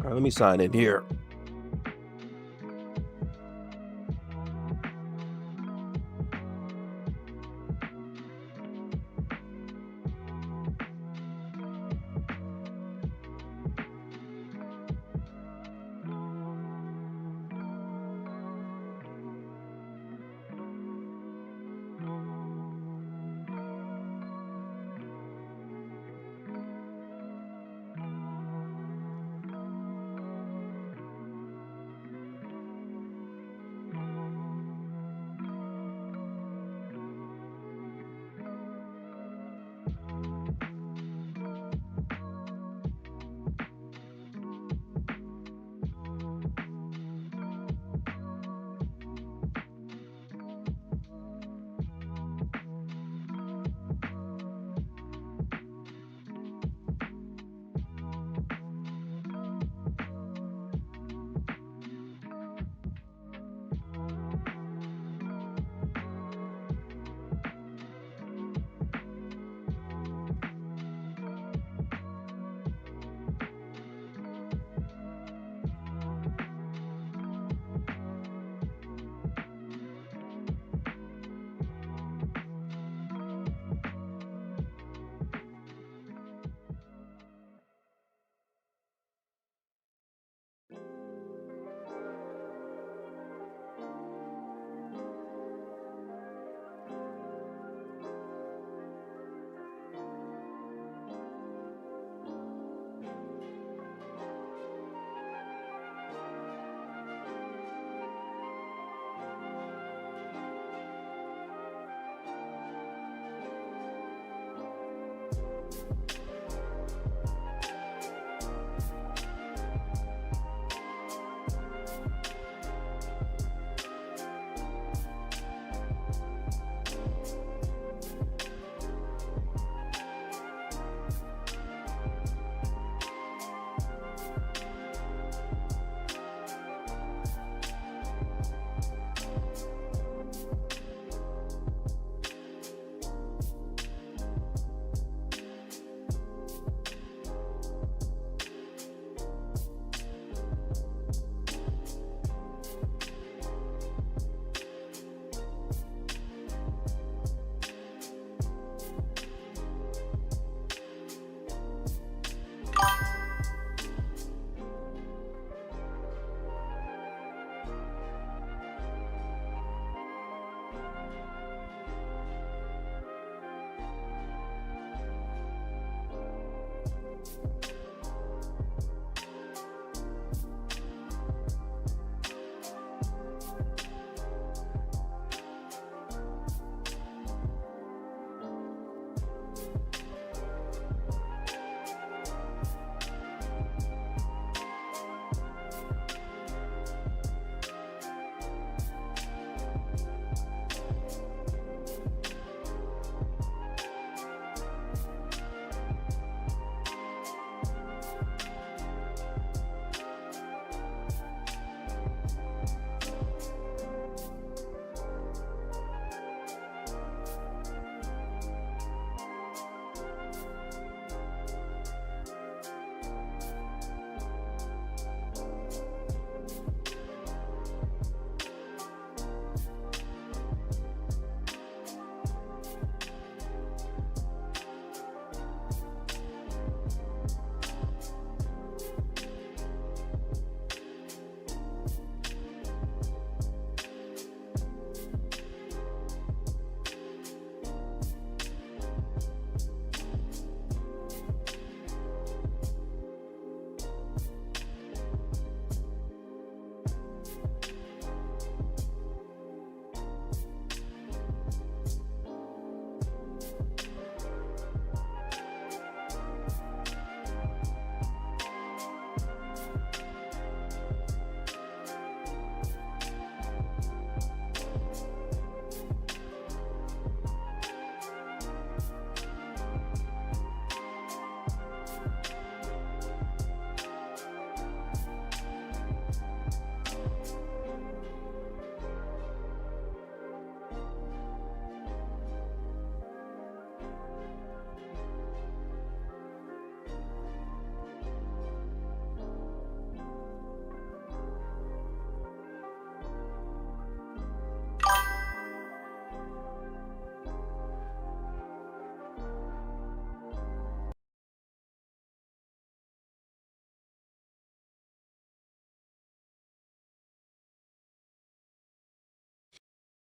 right, let me sign in here.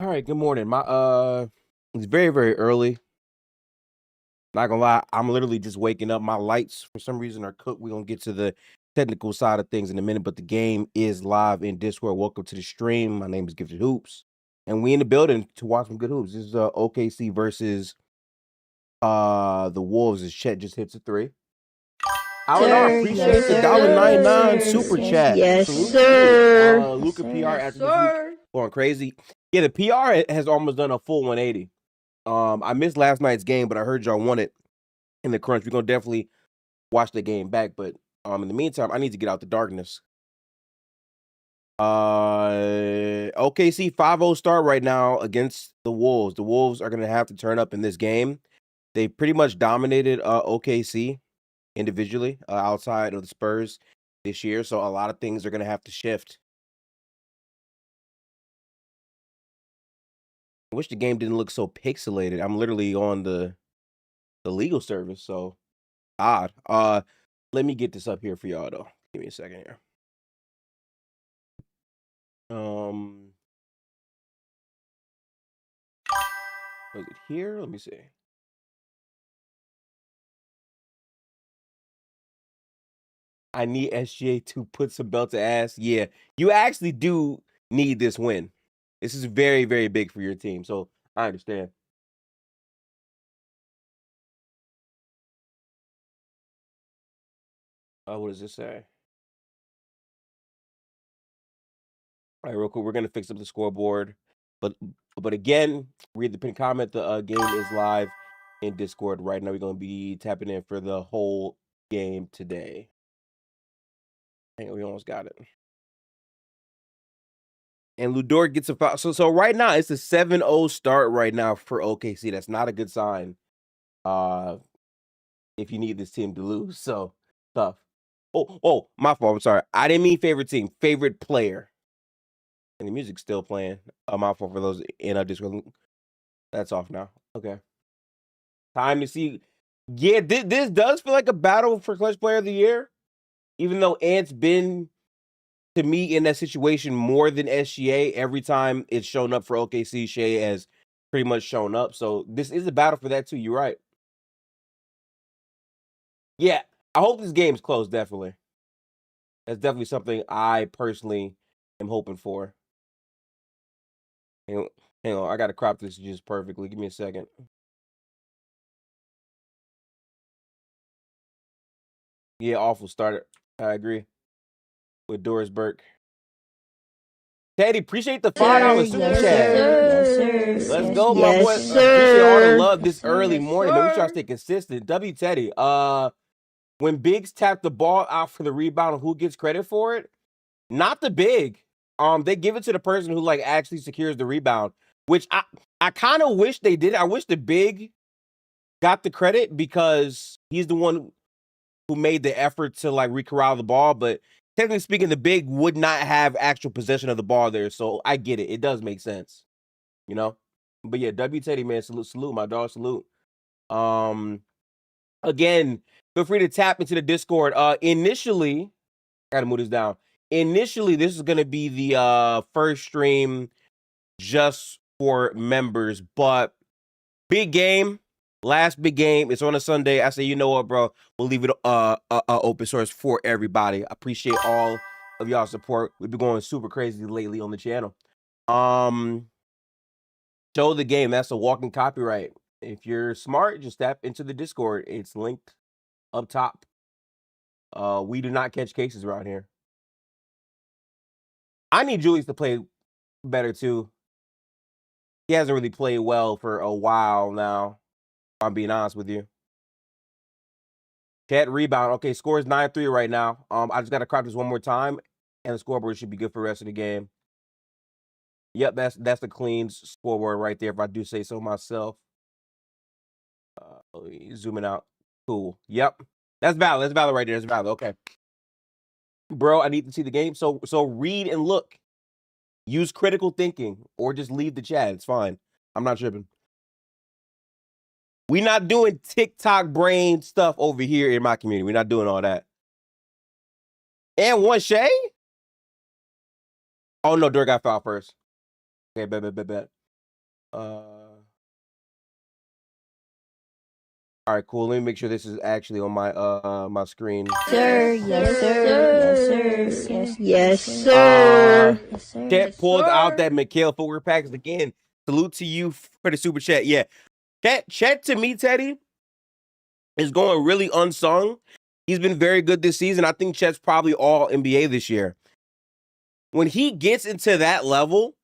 All right, good morning. It's very, very early. Not gonna lie, I'm literally just waking up. My lights for some reason are cooked. We're gonna get to the technical side of things in a minute, but the game is live in Discord. Welcome to the stream. My name is Gifted Hoops, and we in the building to watch some good hoops. This is OKC versus the Wolves. As Chet just hits a three. I don't know. I appreciate the $1.99 super chat. Yes, Salute to sir. you. Luca PR after this week going crazy. Yeah, the PR has almost done a full 180. I missed last night's game, but I heard y'all want it in the crunch. We're gonna definitely watch the game back, but in the meantime, I need to get out the darkness. OKC 5-0 start right now against the Wolves. The Wolves are gonna have to turn up in this game. They pretty much dominated OKC individually outside of the Spurs this year, so a lot of things are gonna have to shift. I wish the game didn't look so pixelated. I'm literally on the legal service, so odd. Let me get this up here for y'all though. Give me a second here. Was it here? Let me see. I need SGA to put some belt to ass. Yeah, you actually do need this win. This is very, very big for your team, so I understand. What does this say? All right, real quick, we're gonna fix up the scoreboard, but again, read the pin comment. The game is live in Discord right now. We're gonna be tapping in for the whole game today. Hang on, we almost got it. And Ludor gets a foul. So right now it's a 7-0 start right now for OKC. That's not a good sign. If you need this team to lose, so tough. Oh, my fault. I'm sorry. I didn't mean favorite team. Favorite player. And the music's still playing. My fault for those in our Discord. That's off now. Okay. Time to see. Yeah, this does feel like a battle for Clutch Player of the Year. Even though Ant's been, to me, in that situation more than SGA. Every time it's shown up for OKC, Shea has pretty much shown up. So this is a battle for that too. You're right. Yeah, I hope this game's close, definitely. That's definitely something I personally am hoping for. Hang on, I gotta crop this just perfectly. Give me a second. Yeah, awful starter. I agree with Doris Burke. Teddy, appreciate the $5 super chat. Yes, sir. Let's go, my boy. Appreciate all the love this early morning. Man, we try to stay consistent. W Teddy. When Biggs tap the ball out for the rebound, who gets credit for it? Not the big. They give it to the person who like actually secures the rebound, which I kind of wish they did. I wish the big got the credit because he's the one who made the effort to like recorral the ball. But technically speaking, the big would not have actual possession of the ball there. So I get it. It does make sense, you know. But yeah, W Teddy, man, salute, my dog, salute. Again, feel free to tap into the Discord. Initially, I gotta move this down. Initially, this is gonna be the first stream just for members, but big game, last big game. It's on a Sunday. I say, you know what, bro? We'll leave it open source for everybody. I appreciate all of y'all support. We've been going super crazy lately on the channel. Show the game. That's a walking copyright. If you're smart, just tap into the Discord. It's linked up top. We do not catch cases around here. I need Julius to play better too. He hasn't really played well for a while now. I'm being honest with you. Chat rebound. Okay, score is 9-3 right now. I just gotta crop this one more time, and the scoreboard should be good for the rest of the game. Yep, that's the clean scoreboard right there, if I do say so myself. Zooming out. Cool. Yep. That's valid. That's valid right there. That's valid. Okay. Bro, I need to see the game. So read and look. Use critical thinking or just leave the chat. It's fine. I'm not tripping. We're not doing TikTok brain stuff over here in my community. We're not doing all that. And one Shay? Oh, no, Dirk got fouled first. Okay, bet. All right, cool. Let me make sure this is actually on my my screen. Sir, yes, sir, yes, sir, Yes, sir. yes, sir. Chet pulled out that Mikhail footwear package again. Salute to you for the super chat. Yeah, Chet to me, Teddy, is going really unsung. He's been very good this season. I think Chet's probably all NBA this year. When he gets into that level,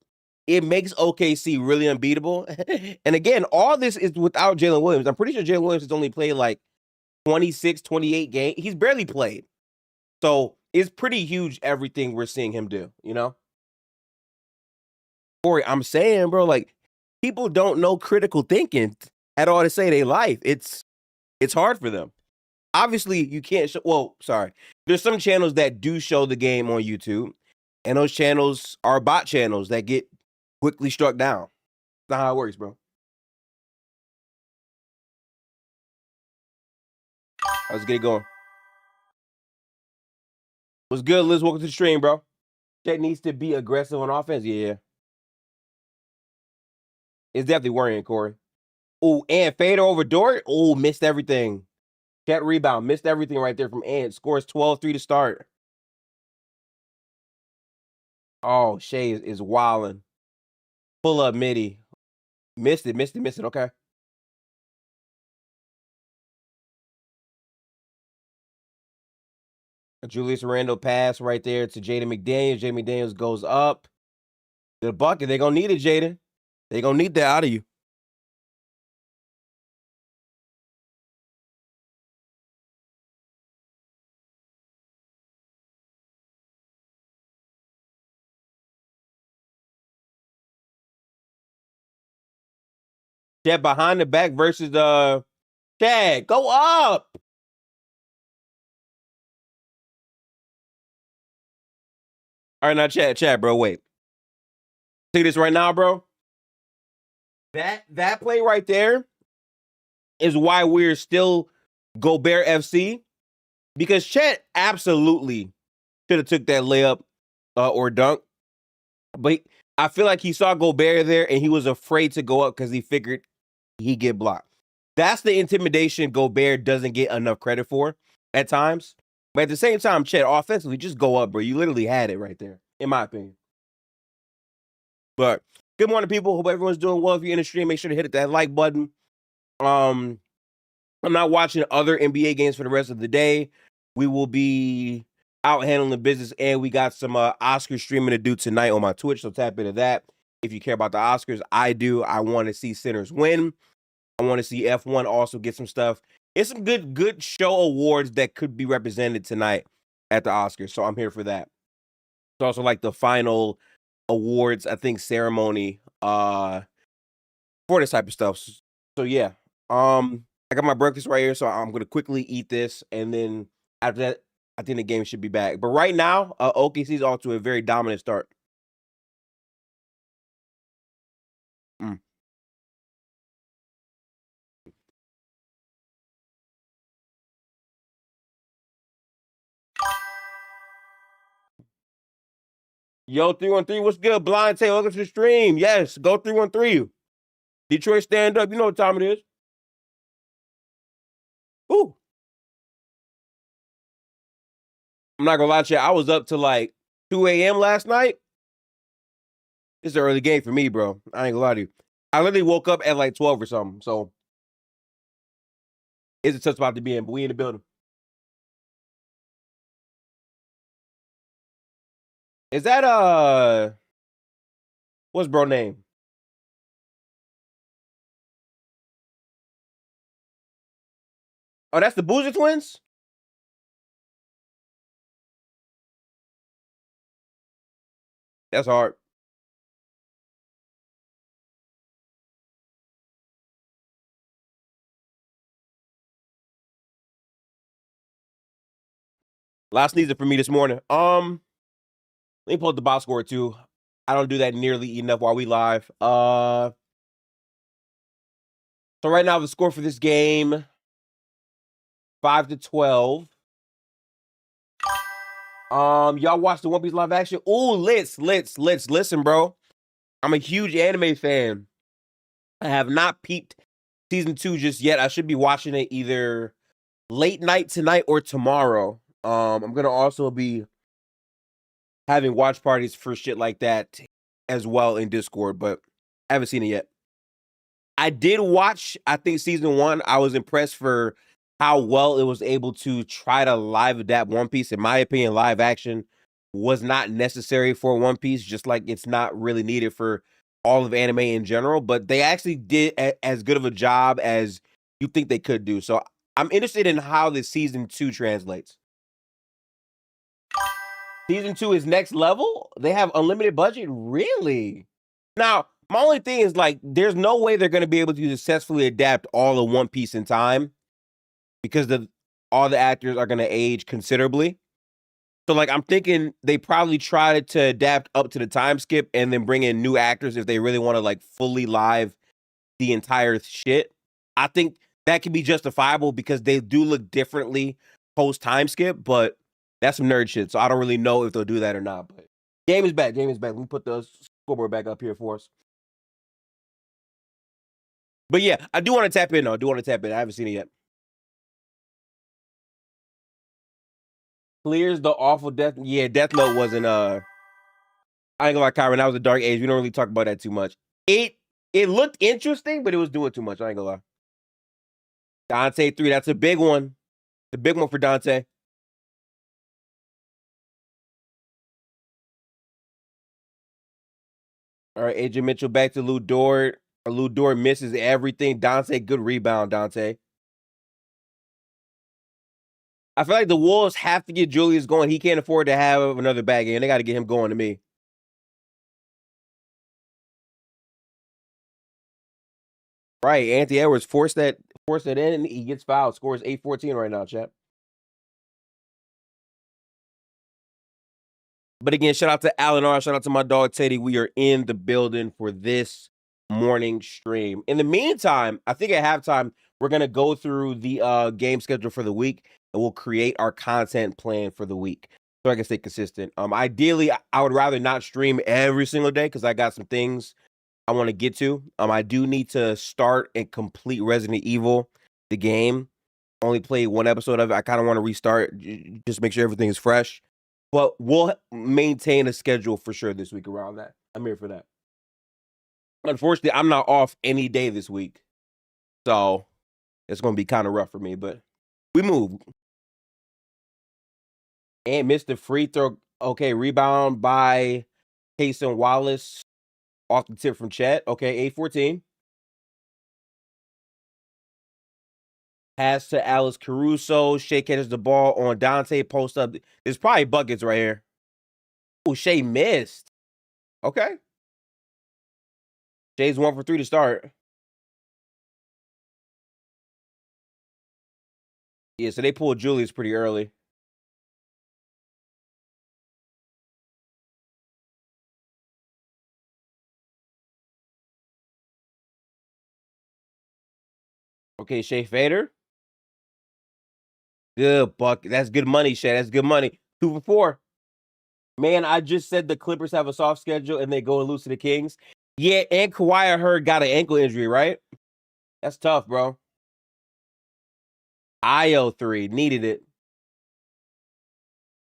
it makes OKC really unbeatable. And again, all this is without Jalen Williams. I'm pretty sure Jalen Williams has only played like 26, 28 games. He's barely played. So it's pretty huge everything we're seeing him do, you know? Corey, I'm saying, bro, like, people don't know critical thinking at all to say their life. It's hard for them. Obviously, you can't show, well, sorry. There's some channels that do show the game on YouTube, and those channels are bot channels that get quickly struck down. That's not how it works, bro. Let's get it going. What's good, Liz? Welcome to the stream, bro. Chet needs to be aggressive on offense. Yeah. It's definitely worrying, Corey. Oh, and fader over Dort. Oh, missed everything. Chet rebound. Missed everything right there from Ant. Scores 12-3 to start. Oh, Shea is wilding. Pull up midi. Missed it. Okay. A Julius Randle pass right there to Jaden McDaniels. Jaden McDaniels goes up. The bucket. They're going to need it, Jaden. They're going to need that out of you. Chet behind the back versus Chad. Go up. All right, now Chad, bro, wait. See this right now, bro? That play right there is why we're still Gobert FC, because Chet absolutely should have took that layup or dunk. But I feel like he saw Gobert there and he was afraid to go up because he figured he'd get blocked. That's the intimidation Gobert doesn't get enough credit for at times. But at the same time, Chet, offensively, just go up, bro. You literally had it right there, in my opinion. But good morning, people. Hope everyone's doing well. If you're in the stream, make sure to hit that like button. I'm not watching other NBA games for the rest of the day. We will be out handling business, and we got some Oscar streaming to do tonight on my Twitch, so tap into that. If you care about the Oscars, I do. I want to see Sinners win. I want to see F1 also get some stuff. It's some good show awards that could be represented tonight at the Oscars, so I'm here for that. It's also like the final awards, I think, ceremony for this type of stuff. So yeah, I got my breakfast right here, so I'm gonna quickly eat this, and then after that, I think the game should be back. But right now, OKC is off to a very dominant start. Yo, 313, what's good? Blind Tail, welcome to the stream. Yes, go 313. Detroit, stand up. You know what time it is. Ooh. I'm not gonna lie to you. I was up to like 2 a.m. last night. It's an early game for me, bro. I ain't gonna lie to you. I literally woke up at like 12 or something. So it's a tough spot to be in, but we in the building. Is that what's bro name? Oh, that's the Boozer twins? That's hard. Last sneezer for me this morning. Let me pull up the box score too. I don't do that nearly enough while we live. So right now the score for this game 5-12. Y'all watch the One Piece live action? Ooh, Listen, bro. I'm a huge anime fan. I have not peeped season 2 just yet. I should be watching it either late night tonight or tomorrow. I'm gonna also be having watch parties for shit like that as well in Discord, but I haven't seen it yet. I did watch, I think, season 1. I was impressed for how well it was able to try to live adapt One Piece. In my opinion, live action was not necessary for One Piece, just like it's not really needed for all of anime in general, but they actually did as good of a job as you think they could do. So I'm interested in how this season 2 translates. Season 2 is next level? They have unlimited budget? Really? Now, my only thing is, like, there's no way they're going to be able to successfully adapt all of One Piece in time because all the actors are going to age considerably. So, like, I'm thinking they probably tried to adapt up to the time skip and then bring in new actors if they really want to, like, fully live the entire shit. I think that can be justifiable because they do look differently post time skip, but that's some nerd shit. So I don't really know if they'll do that or not. But game is back. Game is back. Let me put the scoreboard back up here for us. But yeah, I do want to tap in though. I haven't seen it yet. Clears the awful death. Yeah, Death Note wasn't I ain't gonna lie, Kyron, that was a dark age. We don't really talk about that too much. It looked interesting, but it was doing too much. I ain't gonna lie. Dante 3, that's a big one. The big one for Dante. All right, AJ Mitchell back to Lou Dort. Lou Dort misses everything. Dante, good rebound, Dante. I feel like the Wolves have to get Julius going. He can't afford to have another bag in. They got to get him going to me. Right, Anthony Edwards forced that in. He gets fouled. Scores 8-14 right now, chat. But again, shout out to Alan R. Shout out to my dog Teddy. We are in the building for this morning stream. In the meantime, I think at halftime, we're going to go through the game schedule for the week, and we'll create our content plan for the week so I can stay consistent. Ideally, I would rather not stream every single day because I got some things I want to get to. I do need to start and complete Resident Evil, the game. Only played one episode of it. I kind of want to restart, just make sure everything is fresh. But we'll maintain a schedule for sure this week around that. I'm here for that. Unfortunately, I'm not off any day this week. So it's going to be kind of rough for me, but we move. And missed the free throw. Okay, rebound by Cason Wallace off the tip from Chet. Okay, 8-14. Pass to Alex Caruso. Shea catches the ball on Dante. Post up. There's probably buckets right here. Oh, Shea missed. Okay. Shea's 1 for 3 to start. Yeah, so they pulled Julius pretty early. Okay, Shea Fader. Good bucket. That's good money, Shea. That's good money. 2 for 4. Man, I just said the Clippers have a soft schedule and they go and lose to the Kings. Yeah, and Kawhi, I heard, got an ankle injury, right? That's tough, bro. IO3 needed it.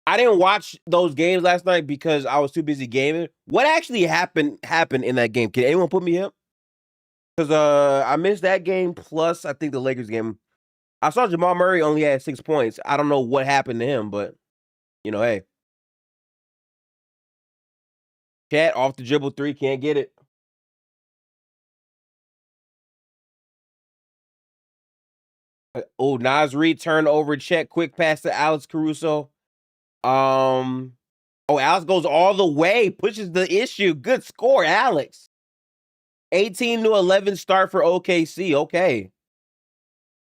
I didn't watch those games last night because I was too busy gaming. What actually happened in that game? Can anyone put me up? Because I missed that game plus I think the Lakers game. I saw Jamal Murray only had 6 points. I don't know what happened to him, but you know, hey. Cat off the dribble 3, can't get it. Oh, Naz Reid turnover check, quick pass to Alex Caruso. Oh, Alex goes all the way, pushes the issue. Good score, Alex. 18-11 start for OKC. Okay.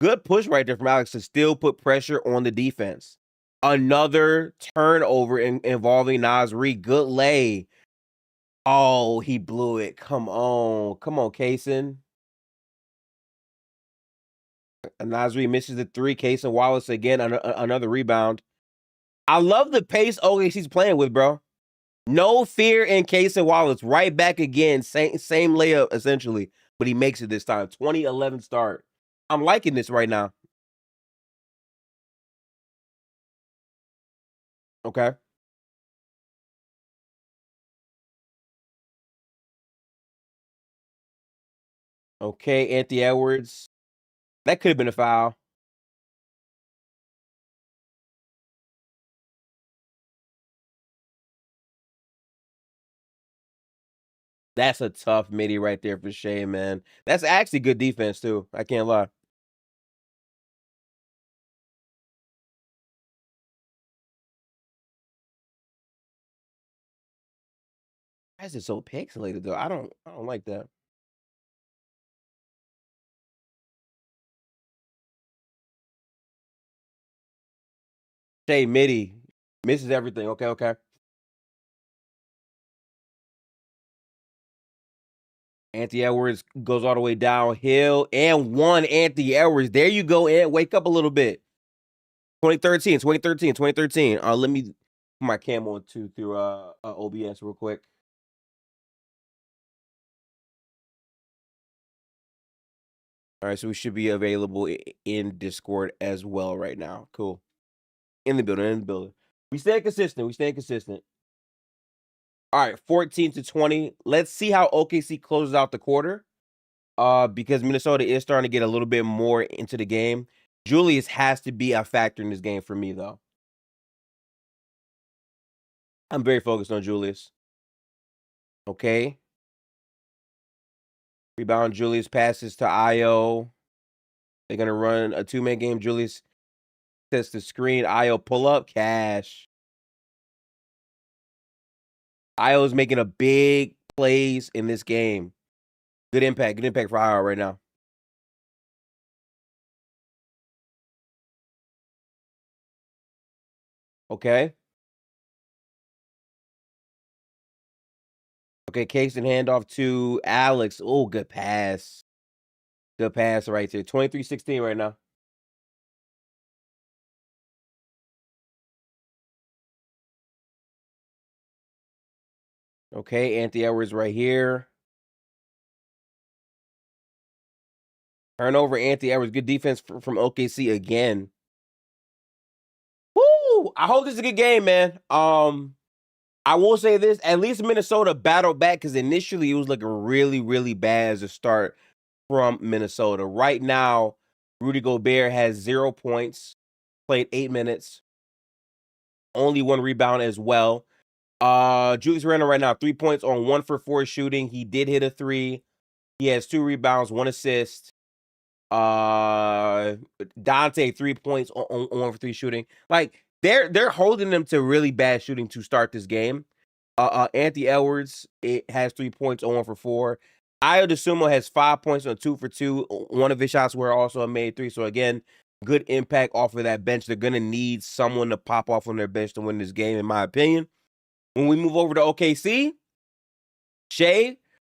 Good push right there from Alex to still put pressure on the defense. Another turnover involving Naz Reid. Good lay. Oh, he blew it. Come on. Come on, Cason. Naz Reid misses the 3. Cason Wallace again, another rebound. I love the pace OKC's playing with, bro. No fear in Cason Wallace. Right back again. Same layup, essentially. but he makes it this time. 2011 start. I'm liking this right now. Okay. Okay, Anthony Edwards. That could have been a foul. That's a tough midi right there for Shea, man. That's actually good defense, too. I can't lie. Why is it so pixelated, though? I don't like that. Shea midi. Misses everything. Okay. Anthony Edwards goes all the way downhill and won Anthony Edwards. There you go, and wake up a little bit. 2013. Let me put my cam on too through OBS real quick. All right, so we should be available in Discord as well right now. Cool. In the building. We stay consistent. All right, 14-20. Let's see how OKC closes out the quarter. Because Minnesota is starting to get a little bit more into the game. Julius has to be a factor in this game for me, though. I'm very focused on Julius. Okay. Rebound, Julius passes to Io. They're going to run a two-man game. Julius sets the screen. Io pull up. Cash. Io is making a big plays in this game. Good impact for Io right now. Okay. Okay, Casey handoff to Alex. Oh, good pass. Good pass right there. 23-16 right now. Okay, Anthony Edwards right here. Turnover, Anthony Edwards. Good defense from OKC again. Woo! I hope this is a good game, man. I will say this. At least Minnesota battled back because initially it was looking really, really bad as a start from Minnesota. Right now, Rudy Gobert has 0 points, played 8 minutes, only 1 rebound as well. Julius Randle right now, 3 points on 1 for 4 shooting. He did hit a 3. He has 2 rebounds, 1 assist. Dante 3 points on 1 for 3 shooting. Like they're holding them to really bad shooting to start this game. Anthony Edwards has 3 points on 1 for 4. Ayo DeSumo has 5 points on 2 for 2. One of his shots were also a made 3. So again, good impact off of that bench. They're gonna need someone to pop off on their bench to win this game, in my opinion. When we move over to OKC, Shea,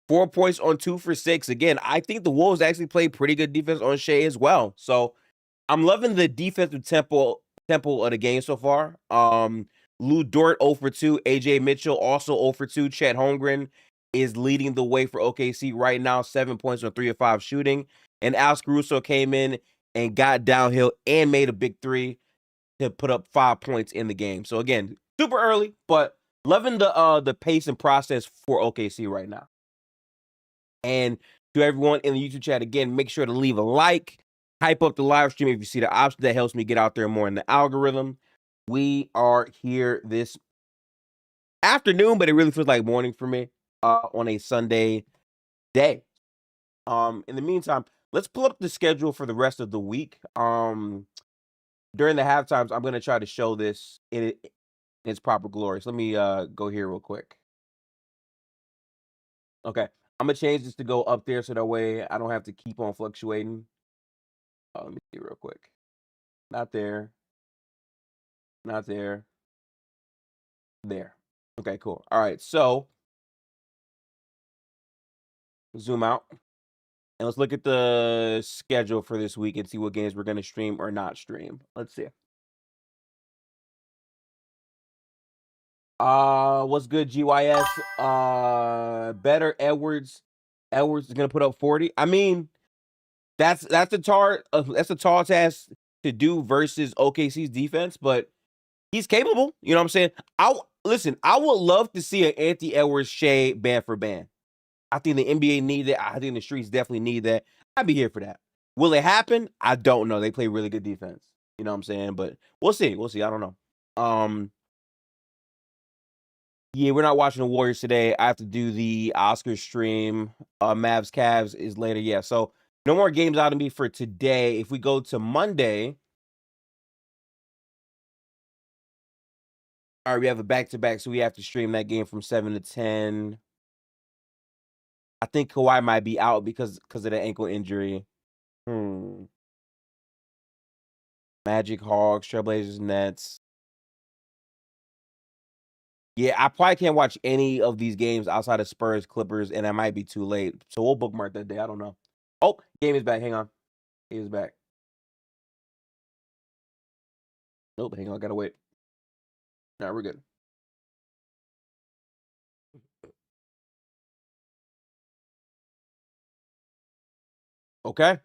4 points on 2 for 6. Again, I think the Wolves actually played pretty good defense on Shea as well. So I'm loving the defensive tempo of the game so far. Lou Dort 0 for 2. AJ Mitchell also 0 for 2. Chet Holmgren is leading the way for OKC right now. 7 points on 3 of 5 shooting. And Alex Caruso came in and got downhill and made a big 3 to put up 5 points in the game. So again, super early, but loving the pace and process for OKC right now. And to everyone in the YouTube chat, again, make sure to leave a like, hype up the live stream if you see the option. That helps me get out there more in the algorithm. We are here this afternoon, but it really feels like morning for me on a Sunday day. In the meantime, let's pull up the schedule for the rest of the week. During the halftimes, I'm going to try to show this in its proper glory. So let me go here real quick. Okay. I'm going to change this to go up there so that way I don't have to keep on fluctuating. Let me see real quick. Not there. Not there. There. Okay, cool. All right. So zoom out. And let's look at the schedule for this week and see what games we're going to stream or not stream. Let's see. What's good, GYS? Better Edwards Edwards is gonna put up 40. I mean, that's a tall task to do versus OKC's defense, but he's capable. You know what I'm saying? I would love to see an Anthony Edwards Shea band for band. I think the NBA need that. I think the streets definitely need that. I'd be here for that. Will it happen? I don't know. They play really good defense. You know what I'm saying? But we'll see. We'll see. I don't know. Yeah, we're not watching the Warriors today. I have to do the Oscars stream. Mavs Cavs is later. Yeah, so no more games out of me for today. If we go to Monday, all right, we have a back-to-back, so we have to stream that game from 7 to 10. I think Kawhi might be out because of the ankle injury. Magic, Hawks, Trailblazers, Nets. Yeah, I probably can't watch any of these games outside of Spurs, Clippers, and I might be too late. So we'll bookmark that day. I don't know. Oh, game is back. Hang on. Game is back. Nope, hang on. I gotta wait. No, we're good. Okay.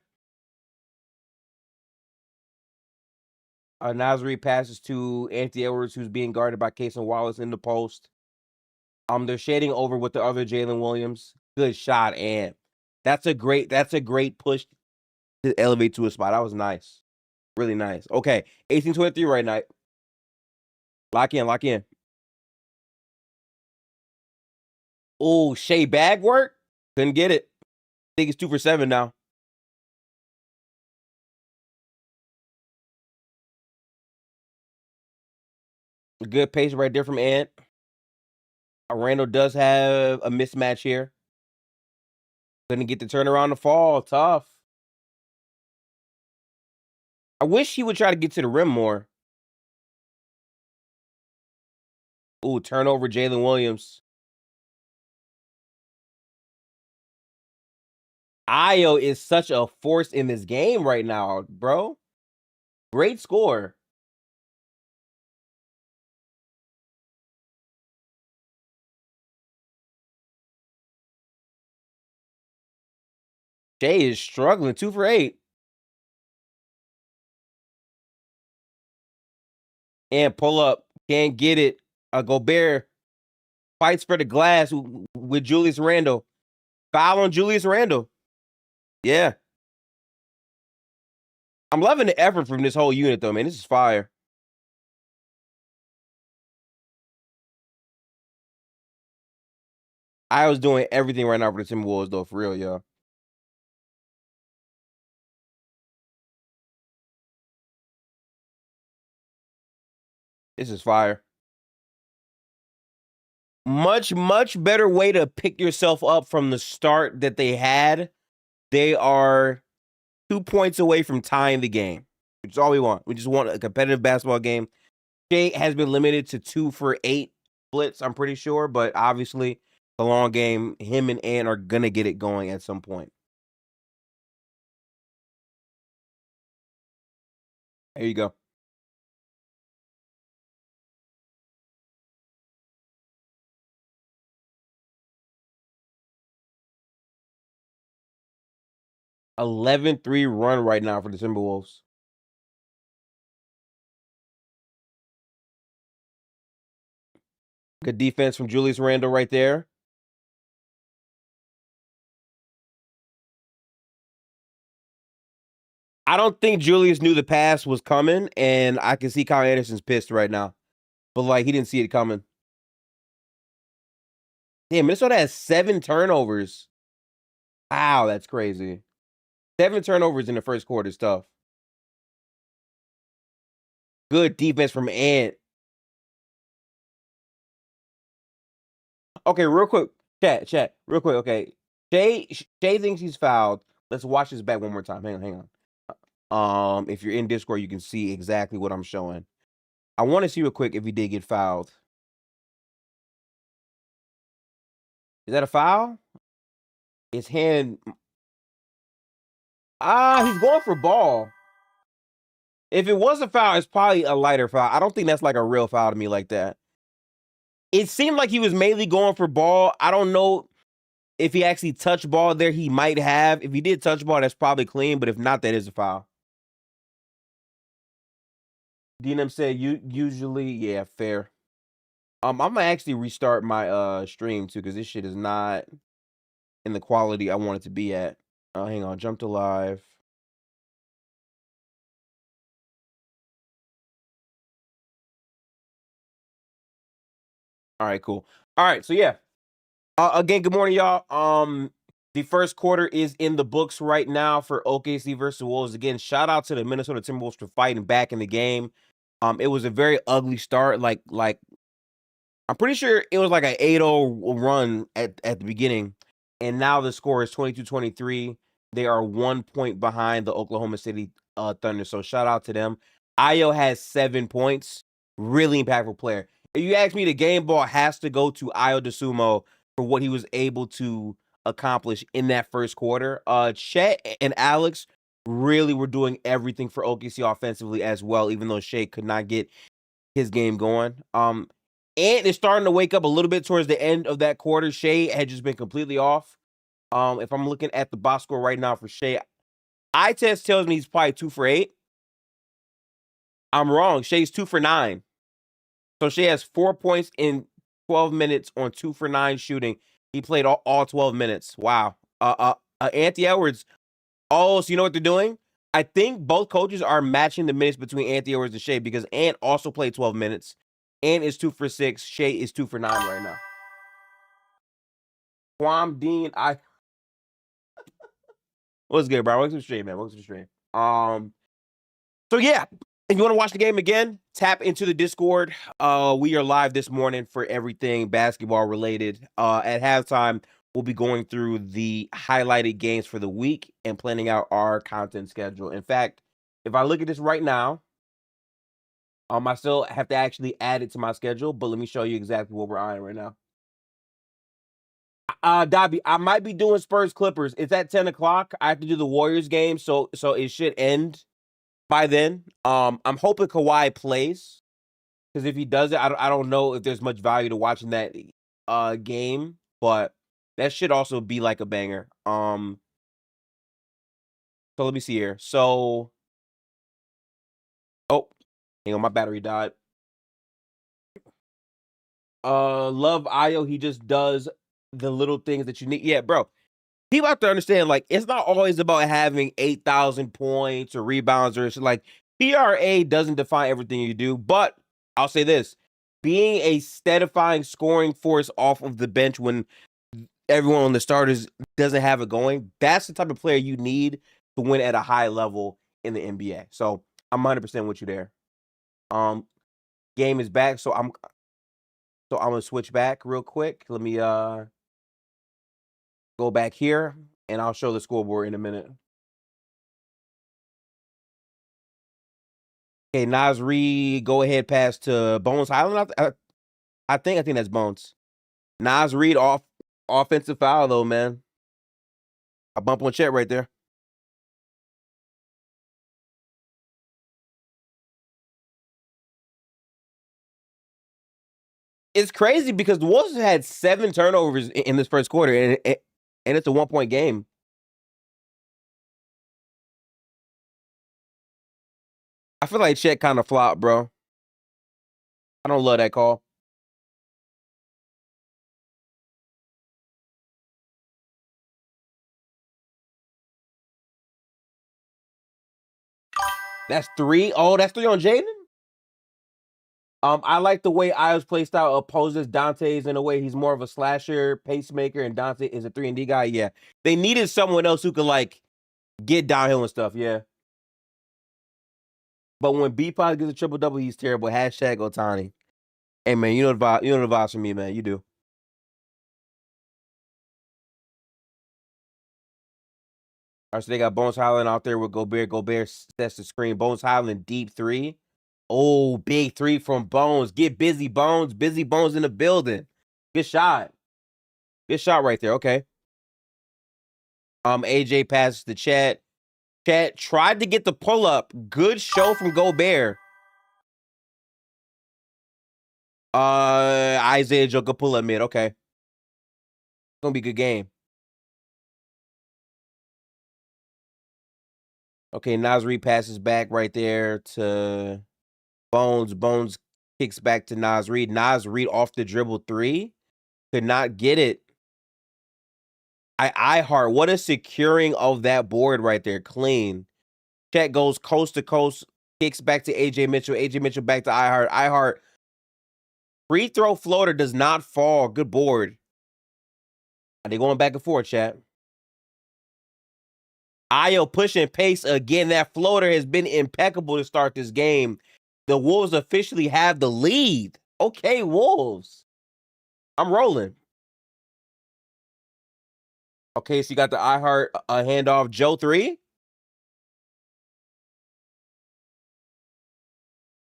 Nasri passes to Anthony Edwards, who's being guarded by Cason Wallace in the post. They're shading over with the other Jalen Williams. Good shot, and that's a great push to elevate to a spot. That was nice. Really nice. Okay. 18-23 right now. Lock in. Oh, Shea bag work? Couldn't get it. I think it's 2 for 7 now. A good pace right there from Ant. Randall does have a mismatch here. Couldn't get the turnaround to fall. Tough. I wish he would try to get to the rim more. Ooh, turnover, Jalen Williams. Ayo is such a force in this game right now, bro. Great score. Shea is struggling. 2 for 8. And pull up. Can't get it. Gobert fights for the glass with Julius Randle. Foul on Julius Randle. Yeah. I'm loving the effort from this whole unit, though, man. This is fire. I was doing everything right now for the Timberwolves, though, for real, y'all. This is fire. Much, much better way to pick yourself up from the start that they had. They are 2 points away from tying the game, which is all we want. We just want a competitive basketball game. Shea has been limited to 2 for 8 splits, I'm pretty sure, but obviously the long game, him and Ant are going to get it going at some point. There you go. A 11-3 run right now for the Timberwolves. Good defense from Julius Randle right there. I don't think Julius knew the pass was coming, and I can see Kyle Anderson's pissed right now. But, like, he didn't see it coming. Damn, Minnesota has 7 turnovers. Wow, that's crazy. 7 turnovers in the first quarter is tough. Good defense from Ant. Okay, real quick. Chat. Real quick, okay. Shea thinks he's fouled. Let's watch this back one more time. Hang on. If you're in Discord, you can see exactly what I'm showing. I want to see real quick if he did get fouled. Is that a foul? His hand. He's going for ball. If it was a foul, it's probably a lighter foul. I don't think that's like a real foul to me like that. It seemed like he was mainly going for ball. I don't know. if he actually touched ball there, he might have. If he did touch ball, that's probably clean. But if not, that is a foul. DNM said you usually, yeah, fair. I'm gonna actually restart my stream too, because this shit is not in the quality I want it to be at. Hang on, jump to live. All right, cool. All right, so yeah. Again, good morning, y'all. The first quarter is in the books right now for OKC versus Wolves. Again, shout out to the Minnesota Timberwolves for fighting back in the game. It was a very ugly start. Like I'm pretty sure it was like an 8-0 run at the beginning, and now the score is 22-23. They are 1 point behind the Oklahoma City Thunder. So shout out to them. Ayo has 7 points. Really impactful player. If you ask me, the game ball has to go to Ayo DeSumo for what he was able to accomplish in that first quarter. Chet and Alex really were doing everything for OKC offensively as well, even though Shea could not get his game going. And it's starting to wake up a little bit towards the end of that quarter. Shea had just been completely off. If I'm looking at the box score right now for Shea, eye test tells me he's probably 2 for 8. I'm wrong. Shea's 2 for 9. So Shea has 4 points in 12 minutes on 2 for 9 shooting. He played all 12 minutes. Wow. Anthony Edwards. Oh, so you know what they're doing? I think both coaches are matching the minutes between Anthony Edwards and Shea, because Ant also played 12 minutes. Ant is 2 for 6. Shea is 2 for 9 right now. Quam Dean, what's good, bro? Welcome to the stream, man. Welcome to the stream. So yeah, if you want to watch the game again, tap into the Discord. We are live this morning for everything basketball related. At halftime, we'll be going through the highlighted games for the week and planning out our content schedule. In fact, if I look at this right now, I still have to actually add it to my schedule, but let me show you exactly what we're eyeing right now. Dobby, I might be doing Spurs Clippers. It's at 10 o'clock. I have to do the Warriors game, so it should end by then. I'm hoping Kawhi plays, because if he does it, I don't know if there's much value to watching that game, but that should also be like a banger. So let me see here. So, oh, hang on, my battery died. Love Ayo. He just does the little things that you need. Yeah, bro. People have to understand, like, it's not always about having 8,000 points or rebounds or like PRA doesn't define everything you do. But I'll say this: being a steadifying scoring force off of the bench when everyone on the starters doesn't have it going, that's the type of player you need to win at a high level in the NBA. So I'm 100% with you there. Game is back, so I'm gonna switch back real quick. Let me go back here, and I'll show the scoreboard in a minute. Okay, Nas Reed, go ahead pass to Bones Highland. I think that's Bones. Nas Reed offensive foul though, man. A bump on Chet right there. It's crazy because the Wolves had 7 turnovers in this first quarter, and it's a 1-point game. I feel like Chet kind of flopped, bro. I don't love that call. That's 3. Oh, that's 3 on Jaden? I like the way Io's play style opposes Dante's in a way. He's more of a slasher, pacemaker, and Dante is a 3-and-D guy. Yeah. They needed someone else who could, like, get downhill and stuff. Yeah. But when B-Pod gets a triple-double, he's terrible. Hashtag Otani. Hey, man, you know the vibe. You know the vibes from me, man. You do. All right, so they got Bones Highland out there with Gobert. Gobert sets the screen. Bones Highland, deep 3. Oh, big 3 from Bones. Get busy, Bones. Busy Bones in the building. Good shot. Good shot right there. Okay. AJ passes to Chet. Chet tried to get the pull-up. Good show from Gobert. Isaiah Joker pull-up mid. Okay. Gonna be a good game. Okay, Naz Reid passes back right there to Bones. Bones kicks back to Naz Reid. Naz Reid off the dribble 3. Could not get it. iHeart, what a securing of that board right there. Clean. Chet goes coast to coast, kicks back to AJ Mitchell. AJ Mitchell back to iHeart. iHeart. Free throw floater does not fall. Good board. Are they going back and forth, chat? Io pushing pace again. That floater has been impeccable to start this game. The Wolves officially have the lead. Okay, Wolves. I'm rolling. Okay, so you got the iHeart handoff. Joe 3.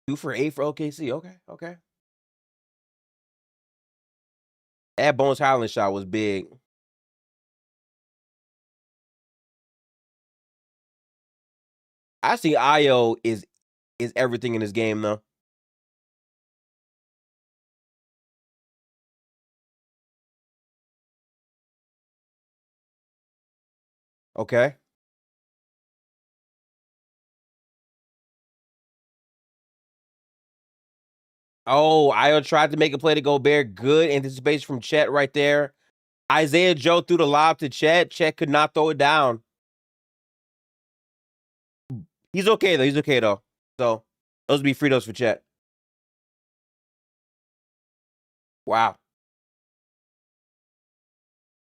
2 for 8 for OKC. Okay. That Bones Highland shot was big. I see Io is everything in this game, though. Okay. Oh, Io tried to make a play to Gobert. Good anticipation from Chet right there. Isaiah Joe threw the lob to Chet. Chet could not throw it down. He's okay, though. So, those would be free throws for Chet. Wow.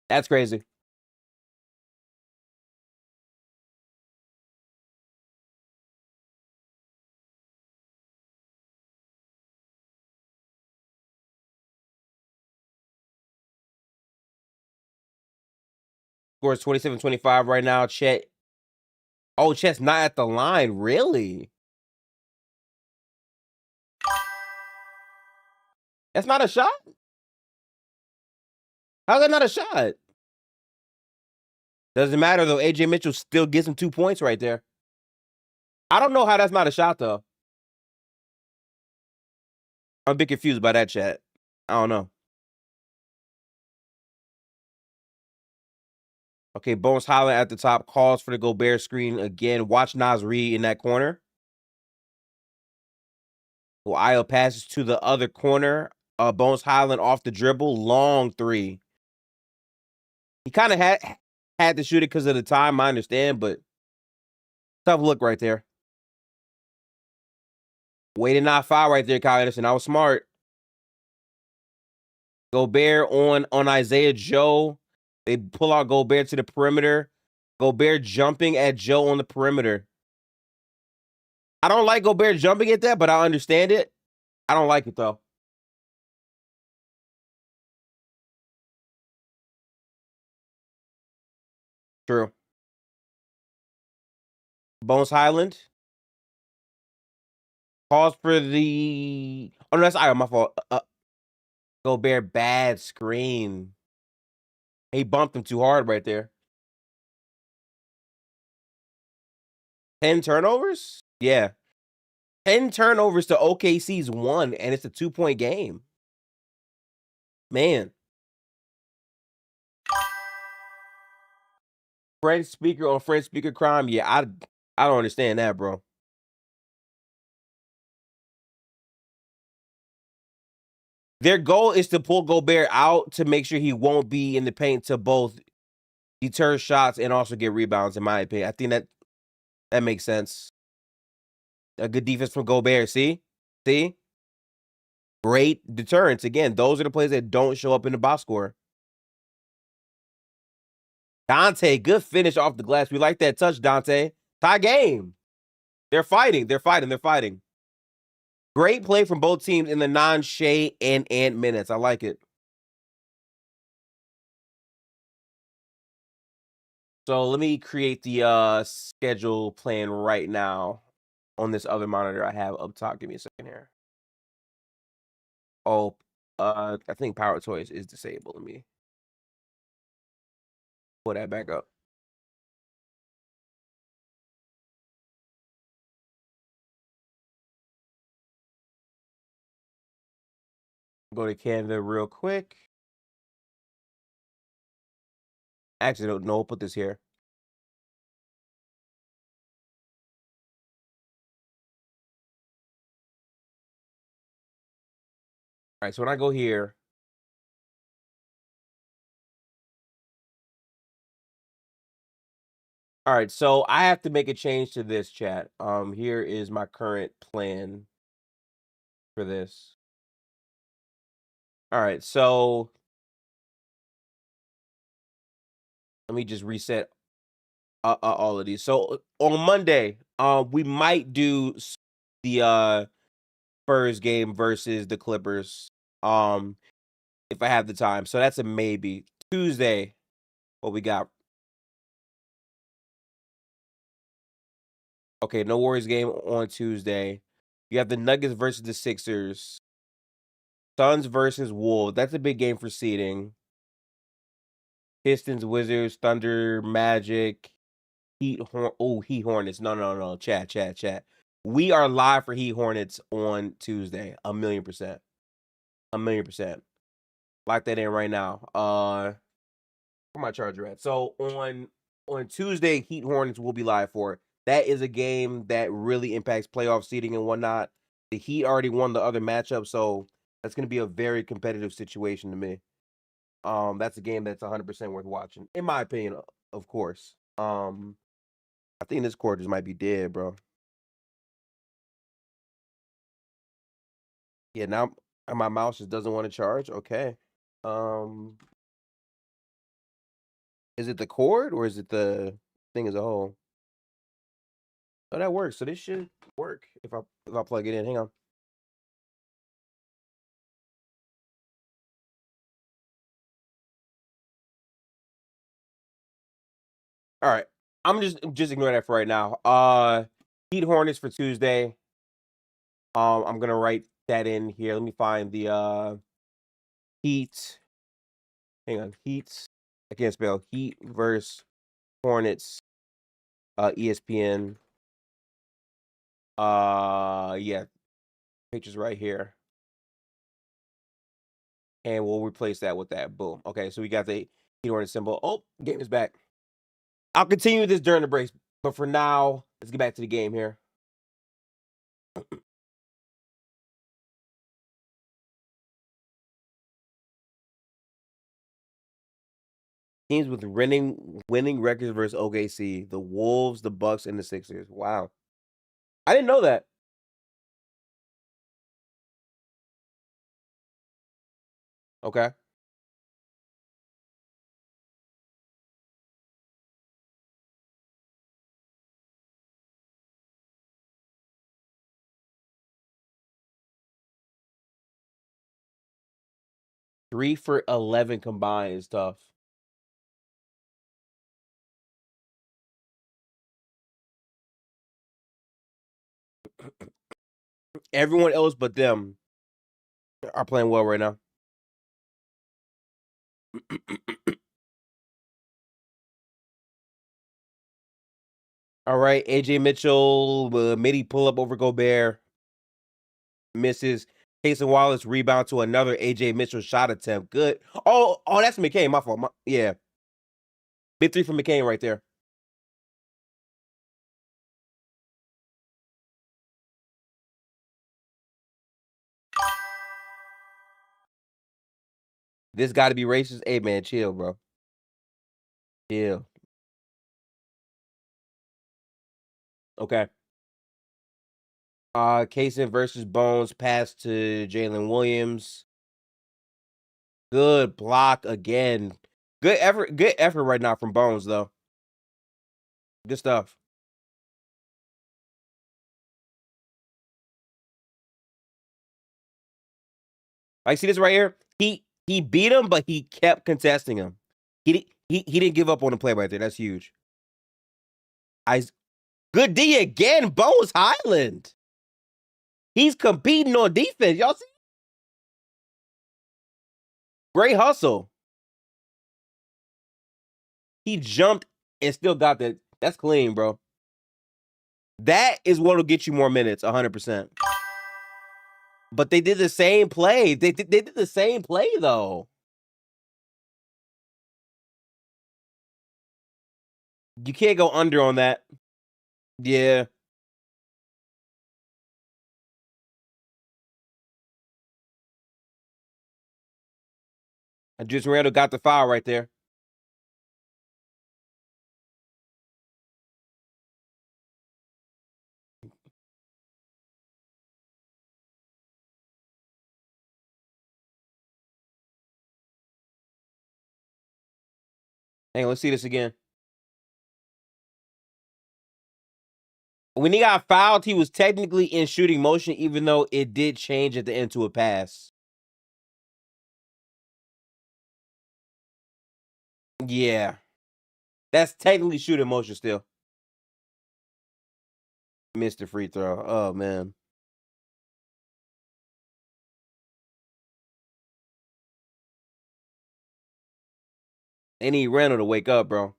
That's crazy. Scores 27-25 right now. Chet. Oh, Chet's not at the line. Really? That's not a shot? How's that not a shot? Doesn't matter, though. AJ Mitchell still gets him 2 points right there. I don't know how that's not a shot, though. I'm a bit confused by that, Chet. I don't know. Okay, Bones Highland at the top. Calls for the Gobert screen again. Watch Naz Reid in that corner. Well, Io passes to the other corner. Bones Highland off the dribble. Long 3. He kind of had to shoot it because of the time, I understand, but tough look right there. Way to not foul right there, Kyle Anderson. I was smart. Gobert on Isaiah Joe. They pull out Gobert to the perimeter. Gobert jumping at Joe on the perimeter. I don't like Gobert jumping at that, but I understand it. I don't like it, though. True. Bones Highland. Calls for the... Oh, no, that's Io. My fault. Gobert, bad screen. He bumped him too hard right there. 10 turnovers? Yeah. 10 turnovers to OKC's 1, and it's a 2-point game. Man. French speaker on French speaker crime? Yeah, I don't understand that, bro. Their goal is to pull Gobert out to make sure he won't be in the paint to both deter shots and also get rebounds, in my opinion. I think that makes sense. A good defense from Gobert. See? Great deterrence. Again, those are the plays that don't show up in the box score. Dante, good finish off the glass. We like that touch, Dante. Tie game. They're fighting. Great play from both teams in the non-Shea and Ant minutes. I like it. So let me create the schedule plan right now on this other monitor I have up top. Give me a second here. Oh, I think Power Toys is disabled. Let me pull that back up. Go to Canva real quick. Actually, no, put this here. All right, so when I go here, all right, so I have to make a change to this chat. Here is my current plan for this. All right, so let me just reset all of these. So on Monday, we might do the Spurs game versus the Clippers. If I have the time. So that's a maybe. Tuesday, what we got? Okay, no Warriors game on Tuesday. You have the Nuggets versus the Sixers. Suns versus Wolves. That's a big game for seeding. Pistons, Wizards, Thunder, Magic, Heat, Heat Hornets. No. Chat. We are live for Heat Hornets on Tuesday. 1,000,000%. 1,000,000%. Lock that in right now. Where my charger at? So on Tuesday, Heat Hornets will be live for it. That is a game that really impacts playoff seeding and whatnot. The Heat already won the other matchup, so that's going to be a very competitive situation to me. That's a game that's 100% worth watching, in my opinion, of course. I think this cord just might be dead, bro. Yeah, now my mouse just doesn't want to charge. Okay. Is it the cord or is it the thing as a whole? Oh, that works. So this should work if I plug it in. Hang on. All right. I'm just ignore that for right now. Heat Hornets for Tuesday. I'm gonna write that in here. Let me find the Heat. Hang on. Heat. I can't spell Heat versus Hornets. ESPN. Yeah. Pictures right here. And we'll replace that with that. Boom. Okay, so we got the Heat Hornets symbol. Oh, game is back. I'll continue this during the breaks, but for now, let's get back to the game here. Teams with winning records versus OKC: the Wolves, the Bucks, and the Sixers. Wow, I didn't know that. Okay. Three for 11 combined is tough. Everyone else but them are playing well right now. All right, AJ Mitchell, midi pull up over Gobert, misses. Casey Wallace rebound to another AJ Mitchell shot attempt. Good. Oh, that's McCain. My fault. Yeah, big three from McCain right there. This got to be racist. Hey man, chill, bro. Chill. Okay. Kaysen versus Bones pass to Jalen Williams. Good block again. Good effort right now from Bones though. Good stuff. Like, see this right here? He beat him, but he kept contesting him. He didn't give up on the play right there. That's huge. Good D again, Bones Highland. He's competing on defense. Y'all see? Great hustle. He jumped and still got that. That's clean, bro. That is what will get you more minutes, 100%. But they did the same play. They did the same play, though. You can't go under on that. Yeah. Julius Randle got the foul right there. Hang on, let's see this again. When he got fouled, he was technically in shooting motion, even though it did change at the end to a pass. Yeah. That's technically shooting motion still. Missed the free throw. Oh, man. They need Randall to wake up, bro.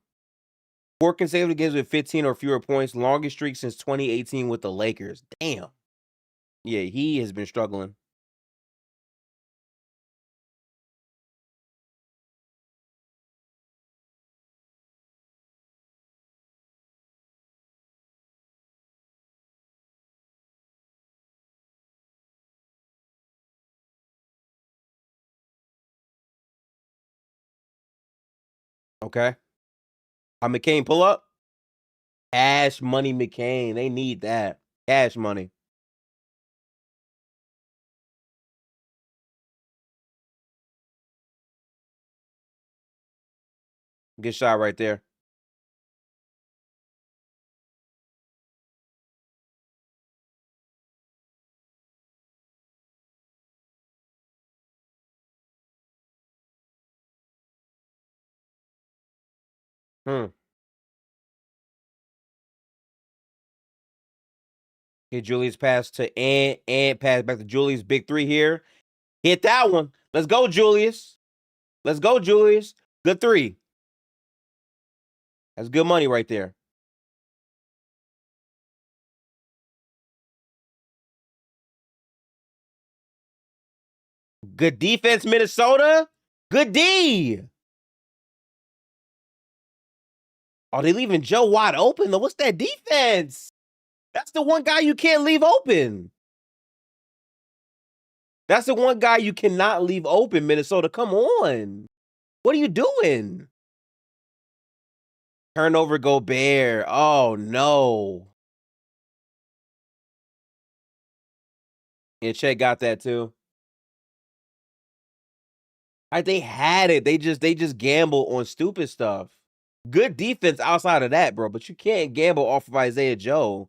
4 consecutive games with 15 or fewer points. Longest streak since 2018 with the Lakers. Damn. Yeah, he has been struggling. Okay. McCain pull up. Cash money McCain. They need that. Cash money. Good shot right there. Okay, Julius pass to and pass back to Julius. Big three here. Hit that one. Let's go, Julius. Let's go, Julius. Good three. That's good money right there. Good defense, Minnesota. Good D. Oh, they leaving Joe wide open, though. What's that defense? That's the one guy you can't leave open. That's the one guy you cannot leave open, Minnesota. Come on. What are you doing? Turnover, Gobert. Oh, no. And Chet got that, too. They had it. They just gamble on stupid stuff. Good defense outside of that, bro, but you can't gamble off of Isaiah Joe.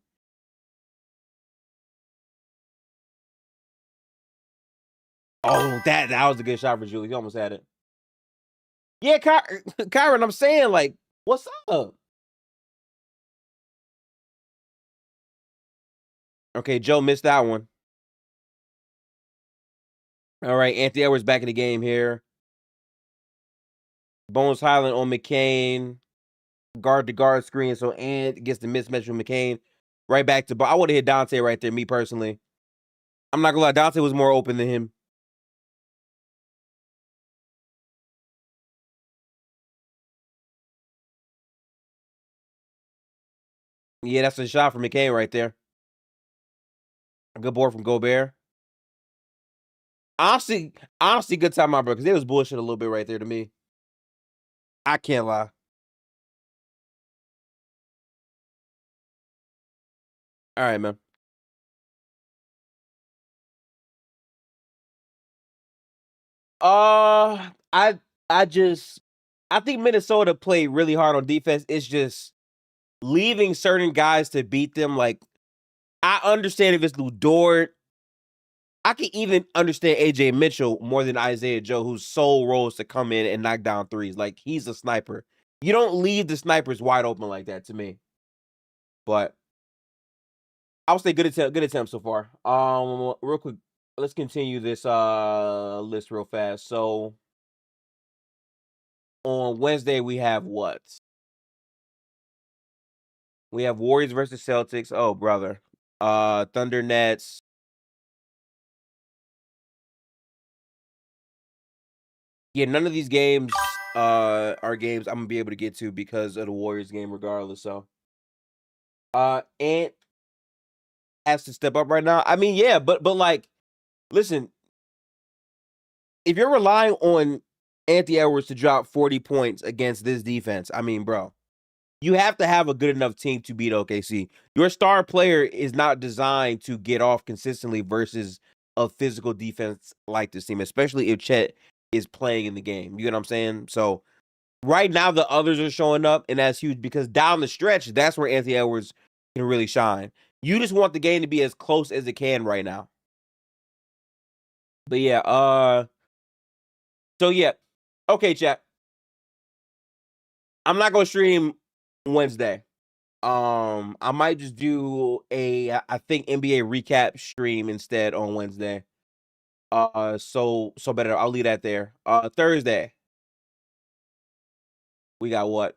Oh, that was a good shot for Julius. He almost had it. Yeah, Kyron, I'm saying, like, what's up? Okay, Joe missed that one. All right, Anthony Edwards back in the game here. Bones Highland on McCain. Guard to guard screen, so Ant gets the mismatch with McCain. Right back to I would have hit Dante right there, me personally. I'm not gonna lie, Dante was more open than him. Yeah, that's a shot from McCain right there. A good board from Gobert. Honestly, good time out, bro, because it was bullshit a little bit right there to me. I can't lie. All right, man. I think Minnesota played really hard on defense. It's just leaving certain guys to beat them. Like, I understand if it's Lou Dort. I can even understand AJ Mitchell more than Isaiah Joe, whose sole role is to come in and knock down threes. Like, he's a sniper. You don't leave the snipers wide open like that to me. But I would say good attempt so far. Real quick, let's continue this list real fast. So on Wednesday we have what? We have Warriors versus Celtics. Oh, brother. Thunder Nets. Yeah, none of these games are games I'm gonna be able to get to because of the Warriors game, regardless. So, Ant has to step up right now. I mean, yeah, but like, listen, if you're relying on Anthony Edwards to drop 40 points against this defense. I mean, bro, you have to have a good enough team to beat OKC. Your star player is not designed to get off consistently versus a physical defense like this team, especially if Chet is playing in the game. You get what I'm saying? So right now, the others are showing up, and that's huge because down the stretch, that's where Anthony Edwards can really shine. You just want the game to be as close as it can right now. But yeah, so yeah. Okay, chat. I'm not gonna stream Wednesday. I might just do I think NBA recap stream instead on Wednesday. So better. I'll leave that there. Thursday. We got what?